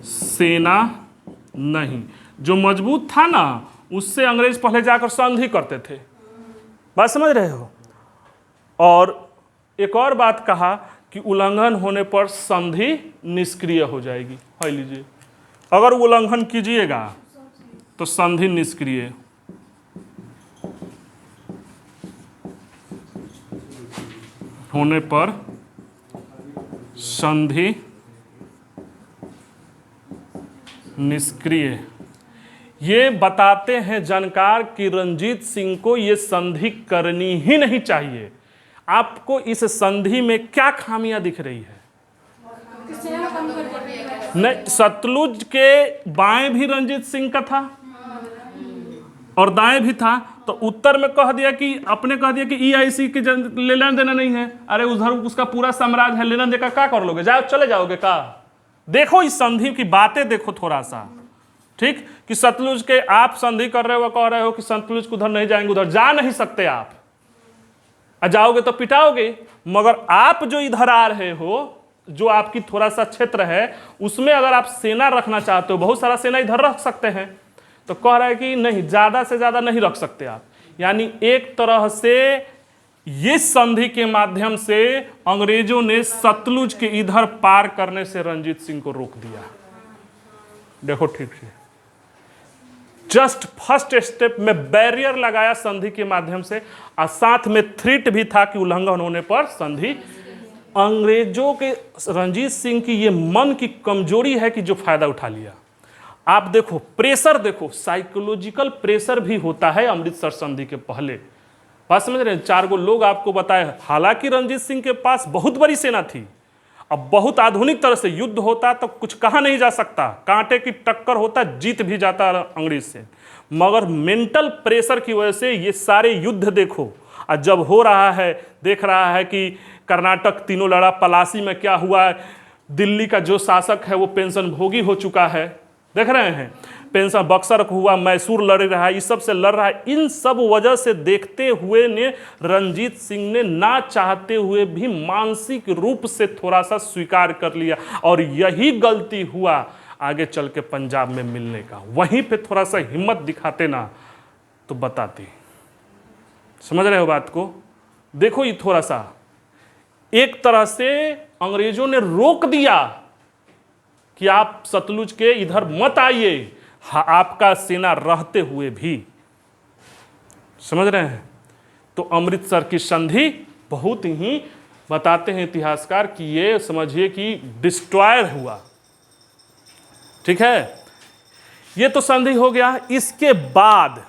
सेना नहीं। जो मजबूत था ना, उससे अंग्रेज पहले जाकर संधि करते थे। बात समझ रहे हो? और एक और बात कहा कि उल्लंघन होने पर संधि निष्क्रिय हो जाएगी। है लीजिए, अगर उल्लंघन कीजिएगा तो संधि निष्क्रिय। होने पर संधि निष्क्रिय। ये बताते हैं जानकार कि रंजीत सिंह को ये संधि करनी ही नहीं चाहिए। आपको इस संधि में क्या खामियां दिख रही है? नहीं, सतलुज के बाएं भी रंजीत सिंह का था और दाएं भी था, तो उत्तर में कह दिया कि आपने कह दिया कि EIC के लेना देना नहीं है। अरे उधर उसका पूरा साम्राज्य है, लेना देना क्या कर लोगे, जाओ चले जाओगे का। देखो इस संधि की बातें देखो थोड़ा सा, ठीक, कि सतलुज के आप संधि कर रहे हो, कह रहे हो कि सतलुज को उधर नहीं जाएंगे, उधर जा नहीं सकते आप, जाओगे तो पिटाओगे। मगर आप जो इधर आ रहे हो, जो आपकी थोड़ा सा क्षेत्र है, उसमें अगर आप सेना रखना चाहते हो, बहुत सारा सेना इधर रख सकते हैं, तो कह रहा है कि नहीं, ज्यादा से ज्यादा नहीं रख सकते आप। यानी एक तरह से ये संधि के माध्यम से अंग्रेजों ने सतलुज के इधर पार करने से रंजीत सिंह को रोक दिया। देखो ठीक से, जस्ट फर्स्ट स्टेप में बैरियर लगाया संधि के माध्यम से, और साथ में थ्रेट भी था कि उल्लंघन होने पर संधि। अंग्रेजों के रंजीत सिंह की ये मन की कमजोरी है कि जो फायदा उठा लिया। आप देखो प्रेशर, देखो साइकोलॉजिकल प्रेशर भी होता है अमृतसर संधि के पहले। बात समझ रहे हैं, 4 गो लोग आपको बताए, हालांकि रंजीत सिंह के पास बहुत बड़ी सेना थी, अब बहुत आधुनिक तरह से युद्ध होता तो कुछ कहा नहीं जा सकता, कांटे की टक्कर होता, जीत भी जाता अंग्रेज से, मगर मेंटल प्रेशर की वजह से ये सारे युद्ध देखो। और जब हो रहा है, देख रहा है कि कर्नाटक तीनों लड़ा, पलासी में क्या हुआ, दिल्ली का जो शासक है वो पेंशन भोगी हो चुका है, देख रहे हैं, पेंशन बक्सर हुआ, मैसूर लड़ रहा है, इस सब से लड़ रहा है। इन सब वजह से देखते हुए ने रंजीत सिंह ने ना चाहते हुए भी मानसिक रूप से थोड़ा सा स्वीकार कर लिया, और यही गलती हुआ आगे चल के पंजाब में मिलने का। वहीं पे थोड़ा सा हिम्मत दिखाते ना तो बताते। समझ रहे हो बात को? देखो ये थोड़ा सा एक तरह से अंग्रेजों ने रोक दिया कि आप सतलुज के इधर मत आइए, आपका सेना रहते हुए भी। समझ रहे हैं? तो अमृतसर की संधि बहुत ही, बताते हैं इतिहासकार कि ये समझिए कि डिस्ट्रॉय हुआ। ठीक है, ये तो संधि हो गया। इसके बाद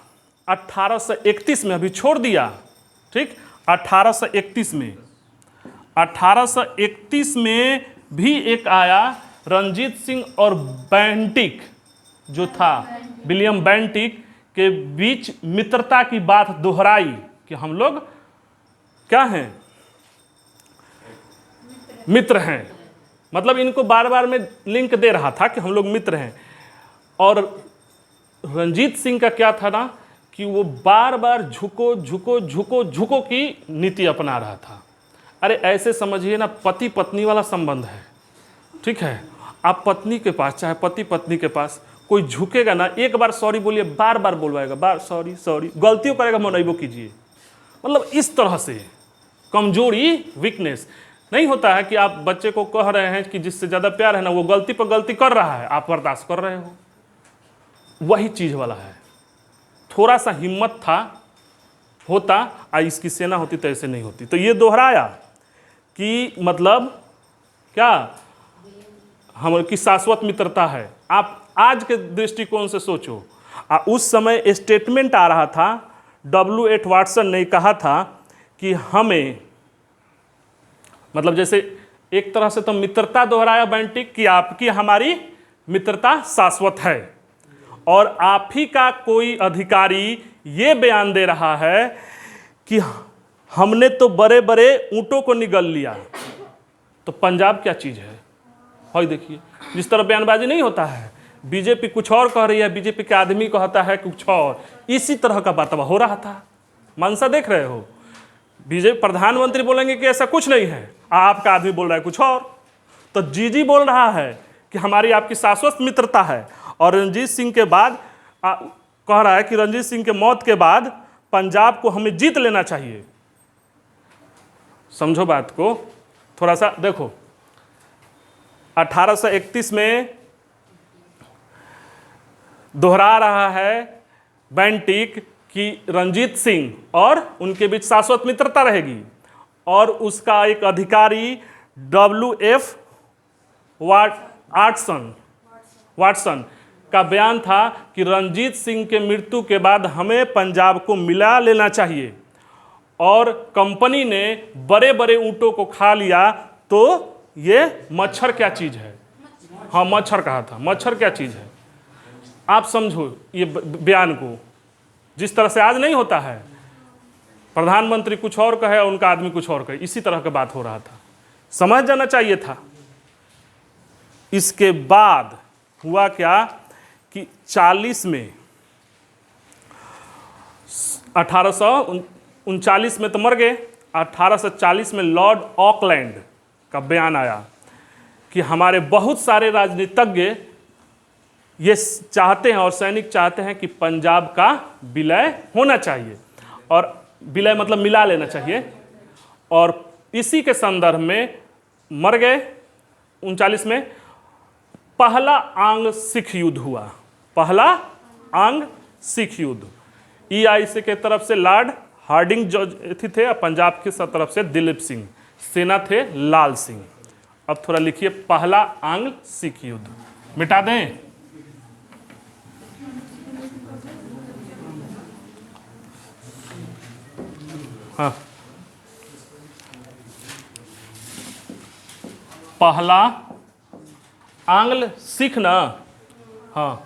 1831 में, अभी छोड़ दिया, ठीक, 1831 में भी एक आया, रंजीत सिंह और बेंटिक जो था, विलियम बेंटिक के बीच मित्रता की बात दोहराई कि हम लोग क्या हैं, मित्र हैं। मतलब इनको बार बार में लिंक दे रहा था कि हम लोग मित्र हैं। और रंजीत सिंह का क्या था ना कि वो बार बार झुको झुको झुको झुको की नीति अपना रहा था। अरे ऐसे समझिए ना, पति पत्नी वाला संबंध है, ठीक है। आप पत्नी के पास, चाहे पति पत्नी के पास कोई झुकेगा ना, एक बार सॉरी बोलिए, बार बार बोलवाएगा, बार सॉरी सॉरी, गलतियों करेगा मनइबो कीजिए। मतलब इस तरह से कमजोरी, वीकनेस नहीं होता है कि आप बच्चे को कह रहे हैं कि जिससे ज़्यादा प्यार है ना, वो गलती पर गलती कर रहा है, आप बर्दाश्त कर रहे हो, वही चीज़ वाला है। थोड़ा सा हिम्मत था, होता, आ इसकी सेना होती तो ऐसे नहीं होती। तो ये दोहराया कि मतलब क्या हम की शाश्वत मित्रता है। आप आज के दृष्टिकोण से सोचो, उस समय स्टेटमेंट आ रहा था, W.H. वाटसन ने कहा था कि हमें, मतलब जैसे एक तरह से तो मित्रता दोहराया बेंटिक कि आपकी हमारी मित्रता शाश्वत है, और आप ही का कोई अधिकारी ये बयान दे रहा है कि हमने तो बड़े बड़े ऊंटों को निगल लिया, तो पंजाब क्या चीज़ है। और देखिए जिस तरह बयानबाजी नहीं होता है, बीजेपी कुछ और कह रही है, बीजेपी के आदमी कहता है कुछ और, इसी तरह का बात हो रहा था। मनसा देख रहे हो, बीजेपी प्रधानमंत्री बोलेंगे कि ऐसा कुछ नहीं है, आपका आदमी बोल रहा है कुछ और। तो जीजी बोल रहा है कि हमारी आपकी शाश्वत मित्रता है, और रंजीत सिंह के बाद कह रहा है कि रंजीत सिंह के मौत के बाद पंजाब को हमें जीत लेना चाहिए। समझो बात को थोड़ा सा। देखो 1831 में दोहरा रहा है बेंटिक कि रंजीत सिंह और उनके बीच शाश्वत मित्रता रहेगी, और उसका एक अधिकारी W.F. वाटसन का बयान था कि रंजीत सिंह के मृत्यु के बाद हमें पंजाब को मिला लेना चाहिए, और कंपनी ने बड़े बड़े ऊंटों को खा लिया, तो ये मच्छर क्या चीज़ है, हाँ मच्छर कहा था। मच्छर क्या चीज़ है आप समझो ये बयान को, जिस तरह से आज नहीं होता है प्रधानमंत्री कुछ और कहे और उनका आदमी कुछ और कहे, इसी तरह की बात हो रहा था, समझ जाना चाहिए था। इसके बाद हुआ क्या कि 40 में 1839 में तो मर गए, 1840 में लॉर्ड ऑकलैंड का बयान आया कि हमारे बहुत सारे राजनीतिज्ञ ये चाहते हैं और सैनिक चाहते हैं कि पंजाब का विलय होना चाहिए, और विलय मतलब मिला लेना चाहिए, और इसी के संदर्भ में मर गए 39 में। पहला आंग्ल सिख युद्ध हुआ, पहला आंग्ल सिख युद्ध। EIC के तरफ से लॉर्ड हार्डिंग जो थे, और पंजाब की तरफ से दिलीप सिंह, सेना थे लाल सिंह। अब थोड़ा लिखिए पहला आंग्ल सिख युद्ध, मिटा दें। हाँ, पहला आंग्ल सिख ना, हाँ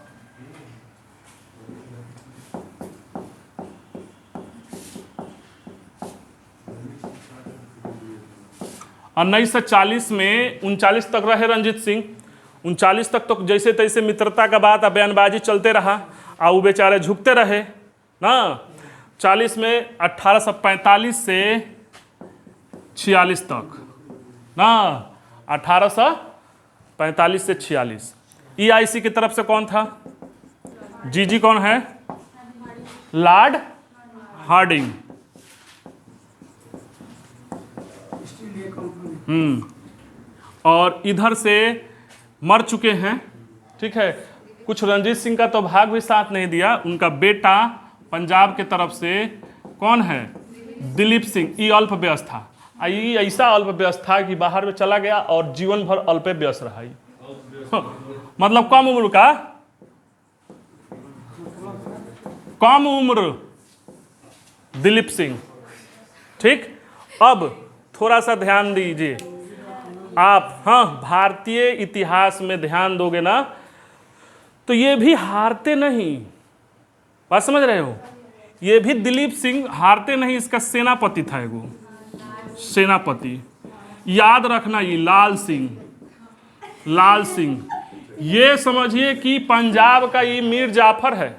1940 में 39 तक रहे रंजीत सिंह। 39 तक तो जैसे तैसे मित्रता का बात, बयानबाजी चलते रहा, वो बेचारे झुकते रहे ना। 40 में 1845 से 46 तक ना, 1845 से 46 EIC की तरफ से कौन था? जी कौन है? Lord Hardinge. और इधर से मर चुके हैं, ठीक है। कुछ रंजीत सिंह का तो भाग भी साथ नहीं दिया, उनका बेटा पंजाब के तरफ से कौन है? दिलीप सिंह। ये अल्प व्यस्त था, ये ऐसा अल्प व्यस्त था कि बाहर में चला गया और जीवन भर अल्प व्यस्त रहा। मतलब कम उम्र का, कम उम्र दिलीप सिंह, ठीक। अब थोड़ा सा ध्यान दीजिए आप, हाँ भारतीय इतिहास में ध्यान दोगे ना तो ये भी हारते नहीं, बात समझ रहे हो? ये भी दिलीप सिंह हारते नहीं, इसका सेनापति था एगो सेनापति, याद रखना। ये लाल सिंह, ये समझिए कि पंजाब का ये मीर जाफर है,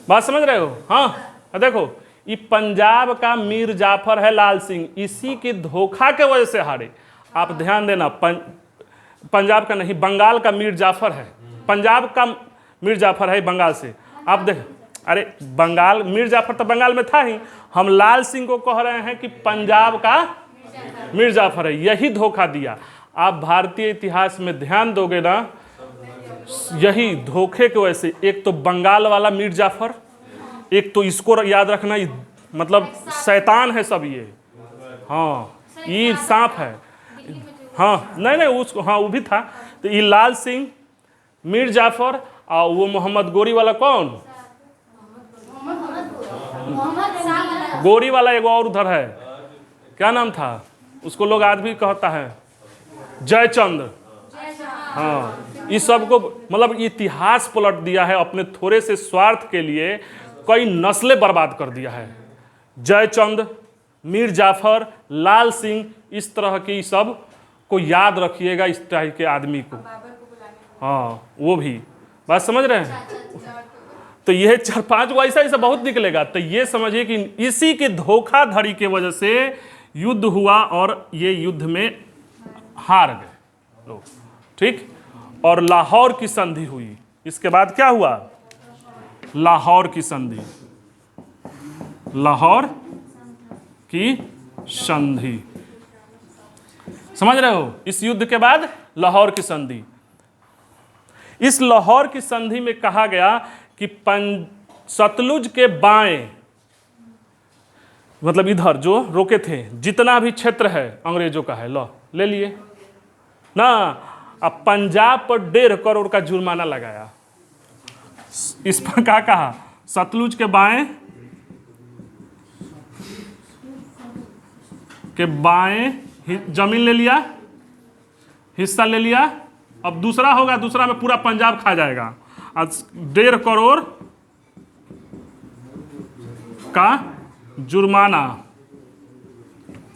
बात समझ रहे हो? हाँ देखो, ये पंजाब का मीर जाफर है लाल सिंह, इसी के धोखा के वजह से हारे। आप ध्यान देना, पंजाब का नहीं, बंगाल का मीर जाफर है, पंजाब का मीर जाफर है बंगाल से। आप देख, अरे बंगाल, मीर जाफर तो बंगाल में था ही, हम लाल सिंह को कह रहे हैं कि पंजाब का मीर जाफर है, यही धोखा दिया। आप भारतीय इतिहास में ध्यान दोगे ना, यही धोखे की वजह से, एक तो बंगाल वाला मीर जाफर, एक तो इसको याद रखना, मतलब शैतान है सब ये, हाँ ये सांप है, हाँ नहीं उसको, हाँ वो भी था। तो ये लाल सिंह, मीर जाफर, और वो मोहम्मद गोरी वाला कौन? गोरी वाला एक और उधर है, क्या नाम था उसको? लोग आज भी कहता है जयचंद। हाँ, इस सब को मतलब इतिहास पलट दिया है, अपने थोड़े से स्वार्थ के लिए कई नस्लें बर्बाद कर दिया है। जयचंद, मीर जाफर, लाल सिंह, इस तरह की सब को याद रखिएगा, इस तरह के आदमी को। हाँ वो भी, बात समझ रहे हैं? तो ये 4-5 को ऐसा बहुत निकलेगा। तो ये समझिए कि इसी के धोखाधड़ी के वजह से युद्ध हुआ और ये युद्ध में हार गए लोग, ठीक। और लाहौर की संधि हुई। इसके बाद क्या हुआ? लाहौर की संधि, लाहौर की संधि, समझ रहे हो? इस युद्ध के बाद लाहौर की संधि। इस लाहौर की संधि में कहा गया कि सतलुज के बाएं, मतलब इधर जो रोके थे, जितना भी क्षेत्र है अंग्रेजों का है, लो ले लिए ना। अब पंजाब पर 1.5 करोड़ का जुर्माना लगाया। इस पर क्या कहा? सतलुज के बाएं जमीन ले लिया, हिस्सा ले लिया, अब दूसरा होगा, दूसरा में पूरा पंजाब खा जाएगा। आज 1.5 करोड़ का जुर्माना,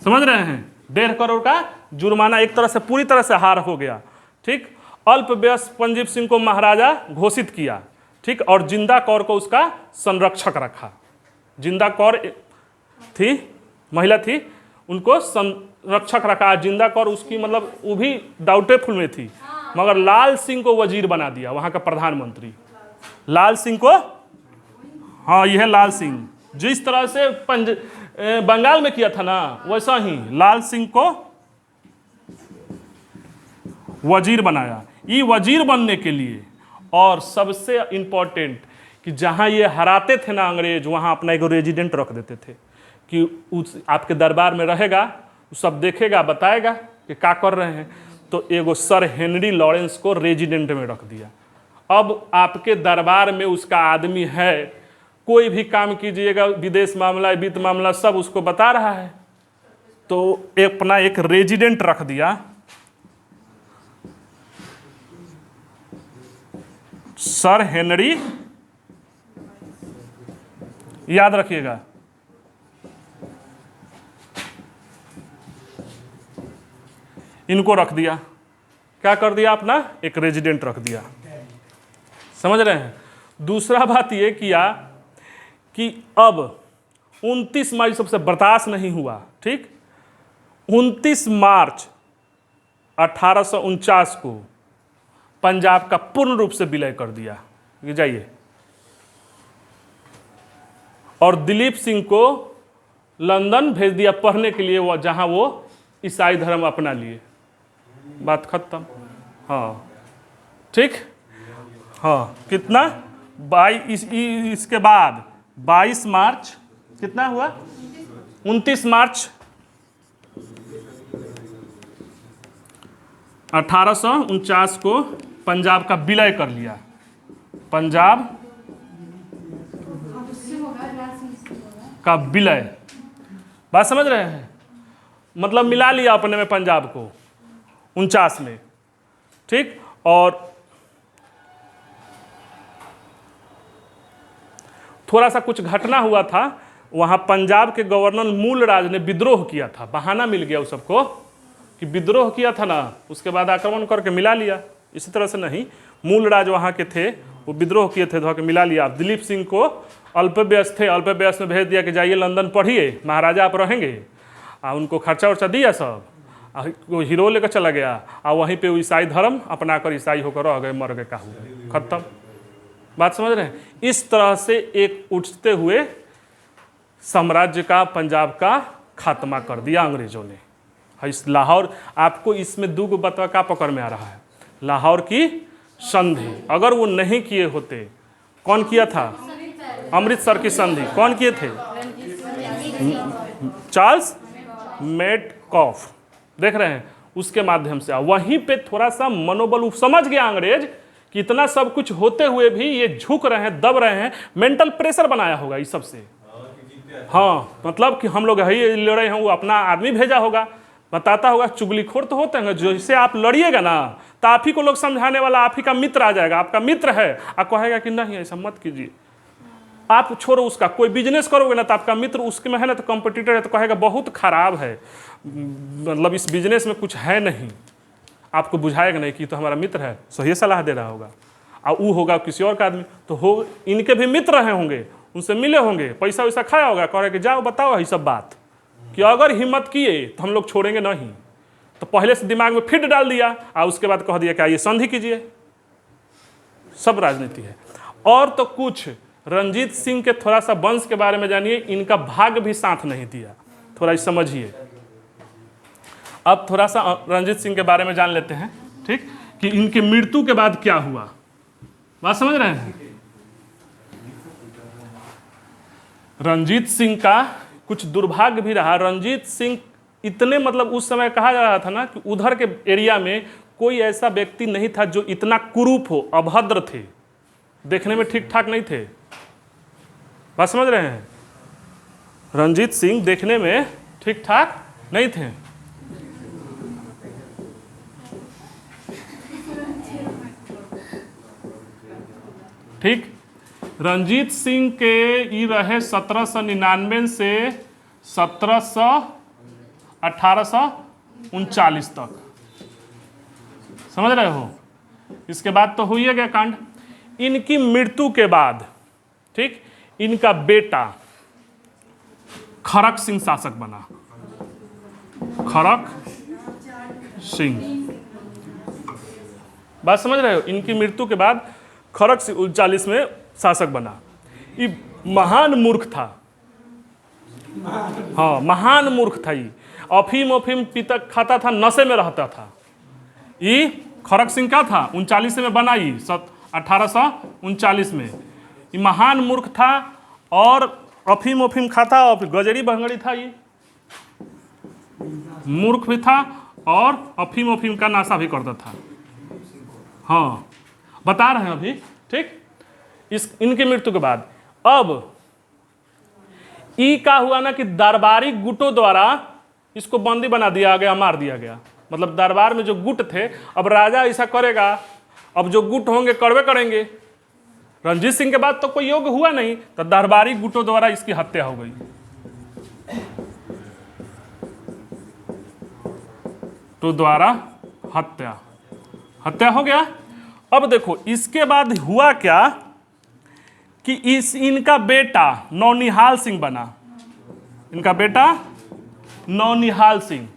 समझ रहे हैं, 1.5 करोड़ का जुर्माना, एक तरह से पूरी तरह से हार हो गया। ठीक, अल्पवयस्क पंजीप सिंह को महाराजा घोषित किया। ठीक, और जिंदा कौर को उसका संरक्षक रखा। जिंदा कौर थी, महिला थी, उनको संरक्षक रखा। जिंदा कौर उसकी मतलब वो भी डाउटेफुल में थी, मगर लाल सिंह को वजीर बना दिया, वहां का प्रधानमंत्री लाल सिंह को। हाँ, यह लाल सिंह जिस तरह से बंगाल में किया था ना, वैसा ही लाल सिंह को वजीर बनाया। ये वजीर बनने के लिए, और सबसे इंपॉर्टेंट कि जहां ये हराते थे ना अंग्रेज, वहां अपना एक रेजिडेंट रख देते थे कि उस आपके दरबार में रहेगा, सब देखेगा, बताएगा कि क्या कर रहे हैं। तो एगो सर हेनरी लॉरेंस को रेजिडेंट में रख दिया। अब आपके दरबार में उसका आदमी है, कोई भी काम कीजिएगा, विदेश मामला, वित्त मामला, सब उसको बता रहा है। तो अपना एक रेजिडेंट रख दिया, सर हेनरी, याद रखिएगा, इनको रख दिया। क्या कर दिया, अपना एक रेजिडेंट रख दिया। समझ रहे हैं। दूसरा बात यह किया कि अब 29 मार्च सबसे बर्दाश्त नहीं हुआ। ठीक, 29 मार्च 1849 को पंजाब का पूर्ण रूप से विलय कर दिया। ये जाइए, और दिलीप सिंह को लंदन भेज दिया पढ़ने के लिए, वो जहां वो ईसाई धर्म अपना लिए। बात खत्म। हाँ, ठीक। हाँ, कितना 22, इसके बाद 22 मार्च कितना हुआ, 29 मार्च 1849 को पंजाब का विलय कर लिया। पंजाब का विलय, बात समझ रहे हैं, मतलब मिला लिया अपने में पंजाब को 49 में। ठीक, और थोड़ा सा कुछ घटना हुआ था वहाँ, पंजाब के गवर्नर मूलराज ने विद्रोह किया था। बहाना मिल गया उस सबको कि विद्रोह किया था ना, उसके बाद आक्रमण करके मिला लिया। इसी तरह से नहीं, मूलराज वहाँ के थे, वो विद्रोह किए थे तो मिला लिया। दिलीप सिंह को अल्पवयस्क थे, अल्पवयस्क में भेज दिया कि जाइए लंदन पढ़िए, महाराजा आप रहेंगे। उनको खर्चा उर्चा दिया सब, वो हीरो लेकर चला गया, और वहीं पे वो ईसाई धर्म अपना कर ईसाई होकर रह गए, मर गए, का हुआ, खत्म। बात समझ रहे हैं। इस तरह से एक उठते हुए साम्राज्य का, पंजाब का खात्मा कर दिया अंग्रेजों ने। इस लाहौर, आपको इसमें दो बतवा का पकड़ में आ रहा है, लाहौर की संधि। अगर वो नहीं किए होते, कौन किया था, अमृतसर की संधि कौन किए थे, चार्ल्स मेटकॉफ, देख रहे हैं, उसके माध्यम से। वहीं पे थोड़ा सा मनोबल समझ गया अंग्रेज कि इतना सब कुछ होते हुए भी ये झुक रहे हैं, दब रहे हैं, मेंटल प्रेशर बनाया होगा इस सबसे। हाँ, मतलब कि हम लोग ही लड़े हैं, वो अपना आदमी भेजा होगा, बताता होगा। चुगलीखोर तो होते हैं, जैसे आप लड़िएगा ना तो आप ही को लोग समझाने वाला, आप ही का मित्र आ जाएगा, आपका मित्र है, आप कहेगा कि नहीं ऐसा मत कीजिए, आप छोड़ो उसका। कोई बिजनेस करोगे ना तो आपका मित्र उसके में है ना, तो कंपटीटर है, तो कहेगा बहुत खराब है, मतलब इस बिजनेस में कुछ है नहीं, आपको बुझाएगा नहीं कि तो हमारा मित्र है, सही सलाह दे रहा होगा। और वो होगा किसी और का आदमी, तो हो इनके भी मित्र रहे होंगे, उनसे मिले होंगे, पैसा वैसा खाया होगा, कहे कि जाओ बताओ यही सब बात, कि अगर हिम्मत किए तो हम लोग छोड़ेंगे नहीं। तो पहले से दिमाग में फिट डाल दिया, और उसके बाद कह दिया कि आइए संधि कीजिए। सब राजनीति है। और तो कुछ रंजीत सिंह के थोड़ा सा वंश के बारे में जानिए, इनका भाग्य भी साथ नहीं दिया, थोड़ा समझिए। अब थोड़ा सा रंजीत सिंह के बारे में जान लेते हैं, ठीक, कि इनकी मृत्यु के बाद क्या हुआ। बात समझ रहे हैं। रंजीत सिंह का कुछ दुर्भाग्य भी रहा। रंजीत सिंह इतने, मतलब उस समय कहा जा रहा था ना कि उधर के एरिया में कोई ऐसा व्यक्ति नहीं था जो इतना कुरूप हो, अभद्र थे, देखने में ठीक ठाक नहीं थे। बात समझ रहे हैं। रंजीत सिंह देखने में ठीक ठाक नहीं थे। ठीक। रंजीत सिंह के ई रहे 1799 से 1839 तक, समझ रहे हो। इसके बाद तो हुई गया कांड। इनकी मृत्यु के बाद, ठीक, इनका बेटा खड़क सिंह शासक बना। खड़क सिंह, बात समझ रहे हो। इनकी मृत्यु के बाद खड़क सिंह 39 में शासक बना। ये महान मूर्ख था, हाँ महान मूर्ख था। ये अफीम पीता खाता था, नशे में रहता था। ये खड़क सिंह क्या था, 39 में बना, ये 1839 में। ये महान मूर्ख था और अफीम खाता और गजरी भंगड़ी था। ये मूर्ख भी था और अफीम का नशा भी करता था। हाँ बता रहे हैं अभी, ठीक। इनकी मृत्यु के बाद अब ई का हुआ ना कि दरबारी गुटों द्वारा इसको बंदी बना दिया गया, मार दिया गया। मतलब दरबार में जो गुट थे, अब राजा ऐसा करेगा, अब जो गुट होंगे कड़वे करेंगे। रंजीत सिंह के बाद तो कोई योग्य हुआ नहीं, तो दरबारी गुटों द्वारा इसकी हत्या हो गई। तो द्वारा हत्या हो गया। अब देखो इसके बाद हुआ क्या कि इनका बेटा नौनिहाल सिंह बना। इनका बेटा नौनिहाल सिंह,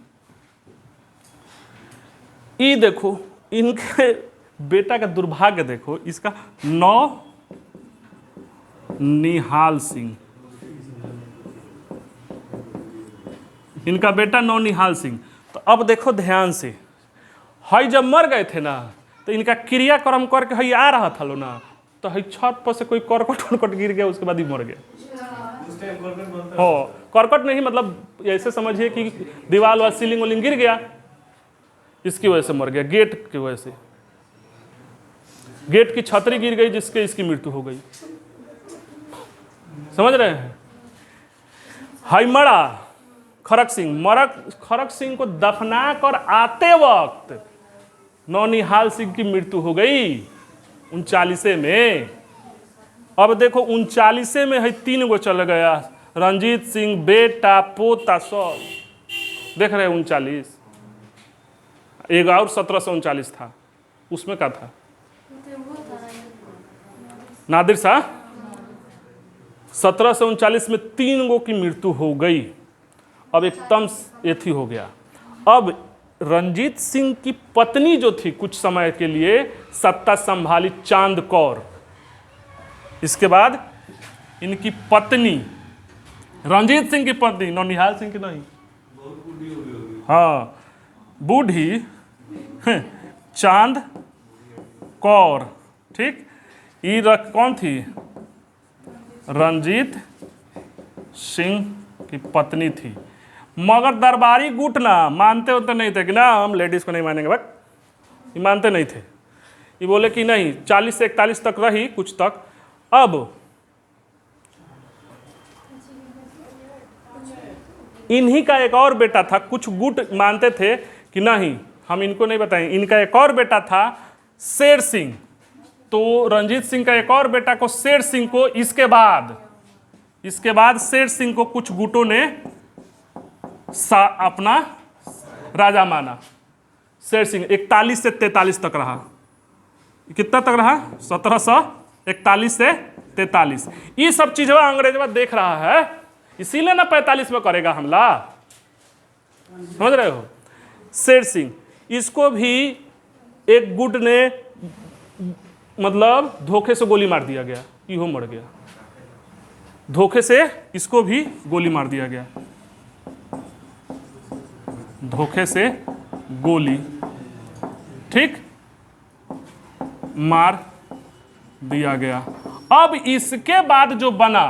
ये देखो इनके बेटा का दुर्भाग्य देखो, इसका नौनिहाल सिंह, इनका बेटा नौनिहाल सिंह। तो अब देखो ध्यान से, हई जब मर गए थे ना, तो इनका क्रियाक्रम करके हई आ रहा था लो ना, तो हई छत पर से कोई करकट गिर गया, उसके बाद ही मर गया। हो करकट नहीं, मतलब ऐसे समझिए कि दीवार वाल सीलिंग वोलिंग गिर गया, इसकी वजह से मर गया। गेट की वजह से, गेट की छतरी गिर गई जिसके इसकी मृत्यु हो गई। समझ रहे हैं। हाई मरा खड़क सिंह को दफना कर आते वक्त नौनिहाल सिंह की मृत्यु हो गई 39 में। अब देखो 39 में है 3 गो चल गया, रंजीत सिंह, बेटा, पोता, सब देख रहे हैं। 39 एक और 1739 था, उसमें क्या था, नादिर शाह। 1739 में 3 गो की मृत्यु हो गई। अब एकदम एथी हो गया। अब रंजीत सिंह की पत्नी जो थी कुछ समय के लिए सत्ता संभाली, चांद कौर। इसके बाद इनकी पत्नी, रंजीत सिंह की पत्नी, नौनिहाल सिंह की नहीं, हाँ बूढ़ी चांद कौर, ठीक। ये कौन थी, रंजीत सिंह की पत्नी थी। मगर दरबारी गुट ना मानते होते नहीं थे कि ना हम लेडीज को नहीं मानेंगे, बस ये मानते नहीं थे। ये बोले कि नहीं, 40 से 41 तक रही कुछ तक। अब इन्हीं का एक और बेटा था, कुछ गुट मानते थे कि नहीं हम इनको नहीं बताएंगे। इनका एक और बेटा था शेर सिंह। तो रंजीत सिंह का एक और बेटा को, शेर सिंह को, इसके बाद शेर सिंह को कुछ गुटों ने अपना राजा माना। शेर सिंह 41 से 43 तक रहा। कितना तक रहा, 1741 से 43। ये सब चीज़ अंग्रेजवा देख रहा है, इसीलिए ना 45 में करेगा हमला। समझ रहे हो। शेर सिंह, इसको भी एक गुट ने मतलब धोखे से गोली मार दिया गया, इहो मर गया। धोखे से इसको भी गोली मार दिया गया, धोखे से गोली, ठीक, मार दिया गया। अब इसके बाद जो बना,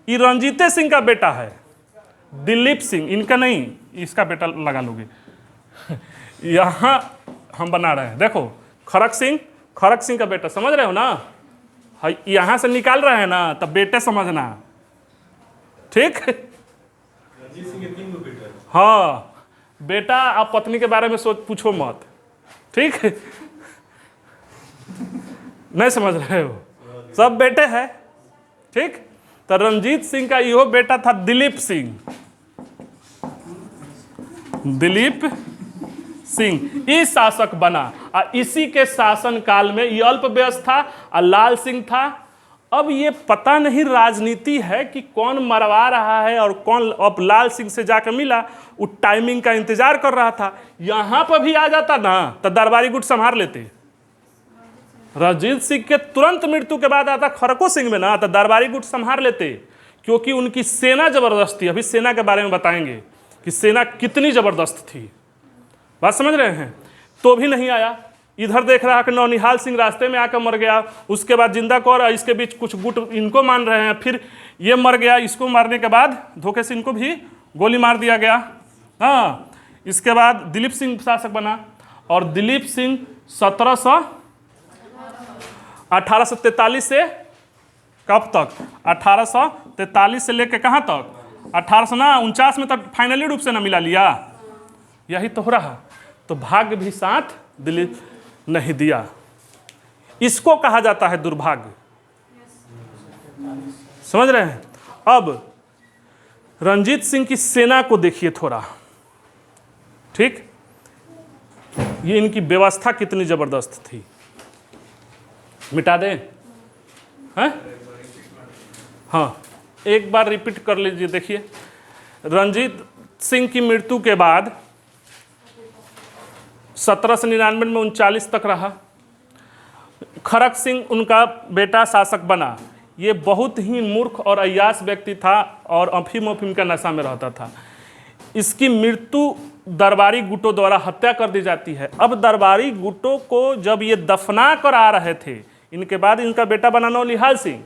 ये रंजीत सिंह का बेटा है, दिलीप सिंह, इनका नहीं, इसका बेटा लगा लोगे। यहां हम बना रहे हैं, देखो खड़क सिंह का बेटा, समझ रहे हो ना। यहां से निकाल रहे हैं ना, तब बेटे समझना, ठीक। रंजीत सिंह के 3 बेटा है। हाँ बेटा, आप पत्नी के बारे में पूछो मत, ठीक। नहीं समझ रहे हो। सब बेटे हैं, ठीक। तो रणजीत सिंह का यो बेटा था दिलीप सिंह। दिलीप सिंह ई शासक बना और इसी के शासन काल में ये अल्प व्यवस्था और लाल सिंह था। अब ये पता नहीं राजनीति है कि कौन मरवा रहा है और कौन। अब लाल सिंह से जाकर मिला, वो टाइमिंग का इंतजार कर रहा था। यहाँ पर भी आ जाता ना तो दरबारी गुट संभाल लेते। रणजीत सिंह के तुरंत मृत्यु के बाद आता खरको सिंह में ना तो दरबारी गुट संभाल लेते, क्योंकि उनकी सेना जबरदस्त थी। अभी सेना के बारे में बताएंगे कि सेना कितनी जबरदस्त थी, बात समझ रहे हैं। तो भी नहीं आया। इधर देख रहा है कि नौनिहाल सिंह रास्ते में आकर मर गया, उसके बाद जिंदा कौर और इसके बीच कुछ गुट इनको मान रहे हैं, फिर ये मर गया। इसको मारने के बाद धोखे से इनको भी गोली मार दिया गया। हाँ, इसके बाद दिलीप सिंह शासक बना और दिलीप सिंह 1843 से कब तक, 1843 से लेकर कहाँ तक, 1849 में तक फाइनली रूप से न मिला लिया। यही तो हो रहा। तो भाग्य भी साथ दिलीप नहीं दिया, इसको कहा जाता है दुर्भाग्य। समझ रहे हैं। अब रणजीत सिंह की सेना को देखिए थोड़ा, ठीक। ये इनकी व्यवस्था कितनी जबरदस्त थी। मिटा दें, हैं? हाँ, एक बार रिपीट कर लीजिए। देखिए, रणजीत सिंह की मृत्यु के बाद 1799 में 39 तक रहा। खरक सिंह उनका बेटा शासक बना। ये बहुत ही मूर्ख और अय्यास व्यक्ति था और अफीम का नशा में रहता था। इसकी मृत्यु दरबारी गुटों द्वारा हत्या कर दी जाती है। अब दरबारी गुटों को जब ये दफना कर आ रहे थे, इनके बाद इनका बेटा बना नौनिहाल सिंह।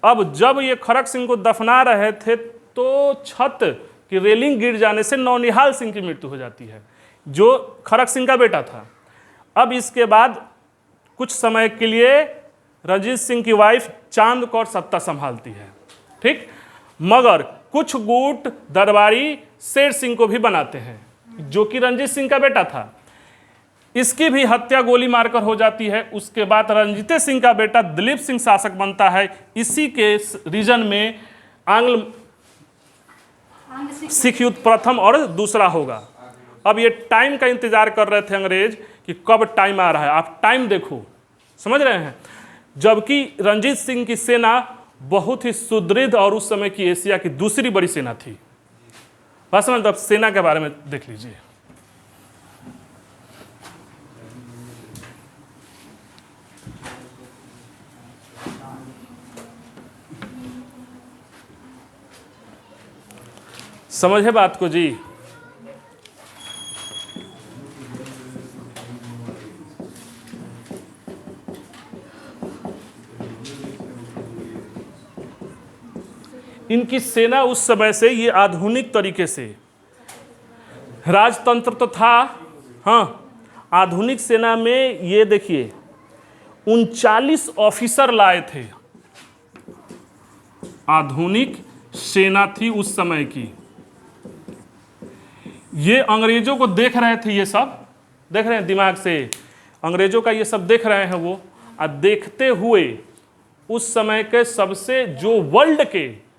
अब जब ये खरक सिंह को दफना रहे थे तो छत की रेलिंग गिर जाने से नौनिहाल सिंह की मृत्यु हो जाती है, जो खरक सिंह का बेटा था। अब इसके बाद कुछ समय के लिए रणजीत सिंह की वाइफ चांद कौर सत्ता संभालती है, ठीक। मगर कुछ गुट दरबारी शेर सिंह को भी बनाते हैं, जो कि रणजीत सिंह का बेटा था। इसकी भी हत्या गोली मारकर हो जाती है। उसके बाद रणजीत सिंह का बेटा दिलीप सिंह शासक बनता है। इसी के रीजन में आंग्ल सिख युद्ध प्रथम और दूसरा होगा। अब ये टाइम का इंतजार कर रहे थे अंग्रेज कि कब टाइम आ रहा है। आप टाइम देखो, समझ रहे हैं। जबकि रणजीत सिंह की सेना बहुत ही सुदृढ़ और उस समय की एशिया की दूसरी बड़ी सेना थी। बस समझ, अब सेना के बारे में देख लीजिए। समझे बात को जी। इनकी सेना उस समय से ये आधुनिक तरीके से राजतंत्र तो था। हाँ, आधुनिक सेना में ये देखिए 39 ऑफिसर लाए थे। आधुनिक सेना थी उस समय की। ये अंग्रेजों को देख रहे थे, ये सब देख रहे हैं दिमाग से, अंग्रेजों का ये सब देख रहे हैं वो। और देखते हुए उस समय के सबसे जो वर्ल्ड के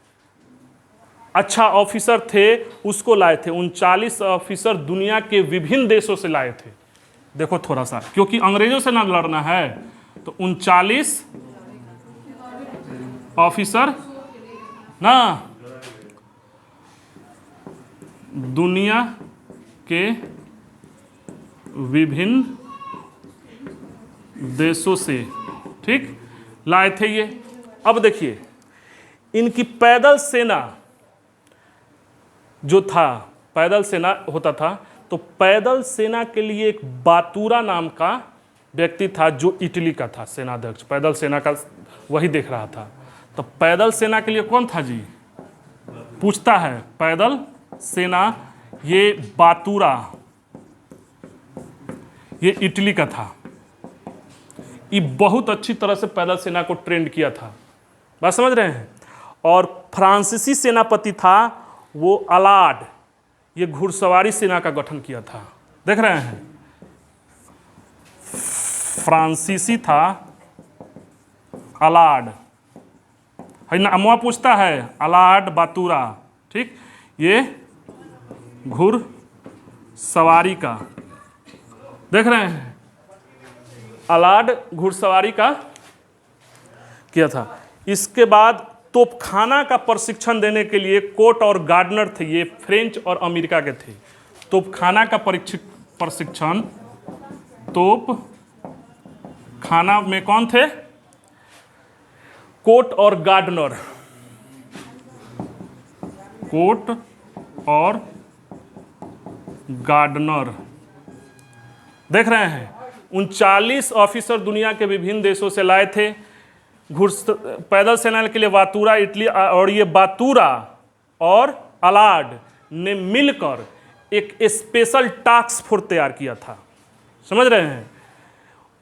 अच्छा ऑफिसर थे उसको लाए थे। 39 ऑफिसर दुनिया के विभिन्न देशों से लाए थे। देखो थोड़ा सा, क्योंकि अंग्रेजों से ना लड़ना है तो 39 ऑफिसर ना दुनिया के विभिन्न देशों से, ठीक, लाए थे ये। अब देखिए इनकी पैदल सेना जो था, पैदल सेना होता था, तो पैदल सेना के लिए एक बातूरा नाम का व्यक्ति था जो इटली का था सेनाध्यक्ष। पैदल सेना का वही देख रहा था। तो पैदल सेना के लिए कौन था जी, पूछता है। पैदल सेना ये बातूरा, ये इटली का था। ये बहुत अच्छी तरह से पैदल सेना को ट्रेंड किया था, बात समझ रहे हैं। और फ्रांसीसी सेनापति था वो अलाड, ये घुड़सवारी सेना का गठन किया था, देख रहे हैं। फ्रांसीसी था अलाड। है ना, अमुआ पूछता है अलाड बातूरा, ठीक, ये घुड़सवारी का, देख रहे हैं, अलाड घुड़सवारी का किया था। इसके बाद तोपखाना का प्रशिक्षण देने के लिए कोट और गार्डनर थे, ये फ्रेंच और अमेरिका के थे। तोपखाना का प्रशिक्षण, तोप खाना में कौन थे? कोट और गार्डनर, कोट और गार्डनर, देख रहे हैं। 39 ऑफिसर दुनिया के विभिन्न देशों से लाए थे। पैदल सेना के लिए बातूरा इटली, और ये बातूरा और अलाड ने मिलकर एक स्पेशल टास्क फोर्स तैयार किया था, समझ रहे हैं।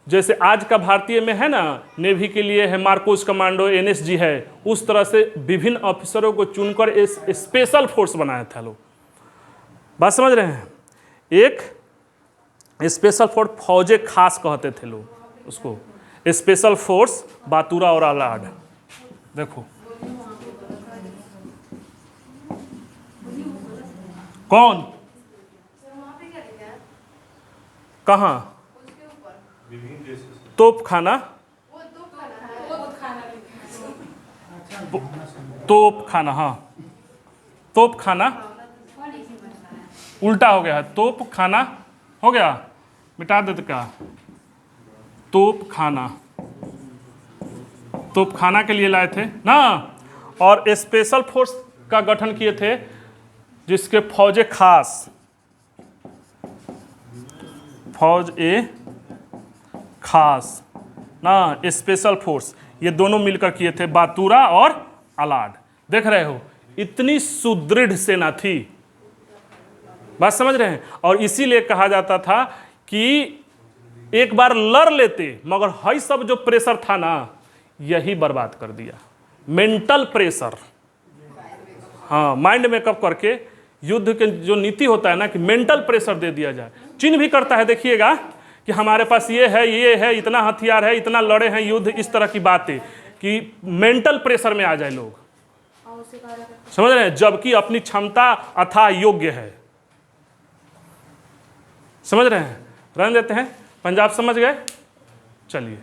जैसे आज का भारतीय में है ना, नेवी के लिए है मार्कोस कमांडो, एनएसजी है, उस तरह से विभिन्न ऑफिसरों को चुनकर इस स्पेशल फोर्स बनाया था लोग, बात समझ रहे हैं। एक स्पेशल फोर्स, फौजे खास कहते थे लोग उसको, स्पेशल फोर्स बातूरा और अलाड। देखो कौन, कहाँ, तोपखाना, तोपखाना, हाँ तोपखाना, उल्टा हो गया है, तोपखाना हो गया, मिटा देते क्या, तोपखाना, तोपखाना के लिए लाए थे ना। और स्पेशल फोर्स का गठन किए थे, जिसके फौजे खास, फौज ए खास ना, स्पेशल फोर्स, ये दोनों मिलकर किए थे, बातूरा और अलाड। देख रहे हो, इतनी सुदृढ़ सेना थी, बात समझ रहे हैं। और इसीलिए कहा जाता था कि एक बार लड़ लेते, मगर हई सब जो प्रेशर था ना, यही बर्बाद कर दिया, मेंटल प्रेशर। हाँ, माइंड मेकअप करके युद्ध के जो नीति होता है ना, कि मेंटल प्रेशर दे दिया जाए। चीन भी करता है, देखिएगा कि हमारे पास ये है, इतना हथियार है, इतना लड़े हैं युद्ध, इस तरह की बातें, कि मेंटल प्रेशर में आ जाए लोग, समझ रहे हैं, जबकि अपनी क्षमता अथाह योग्य है, समझ रहे हैं। रहने देते हैं, पंजाब समझ गए, चलिए।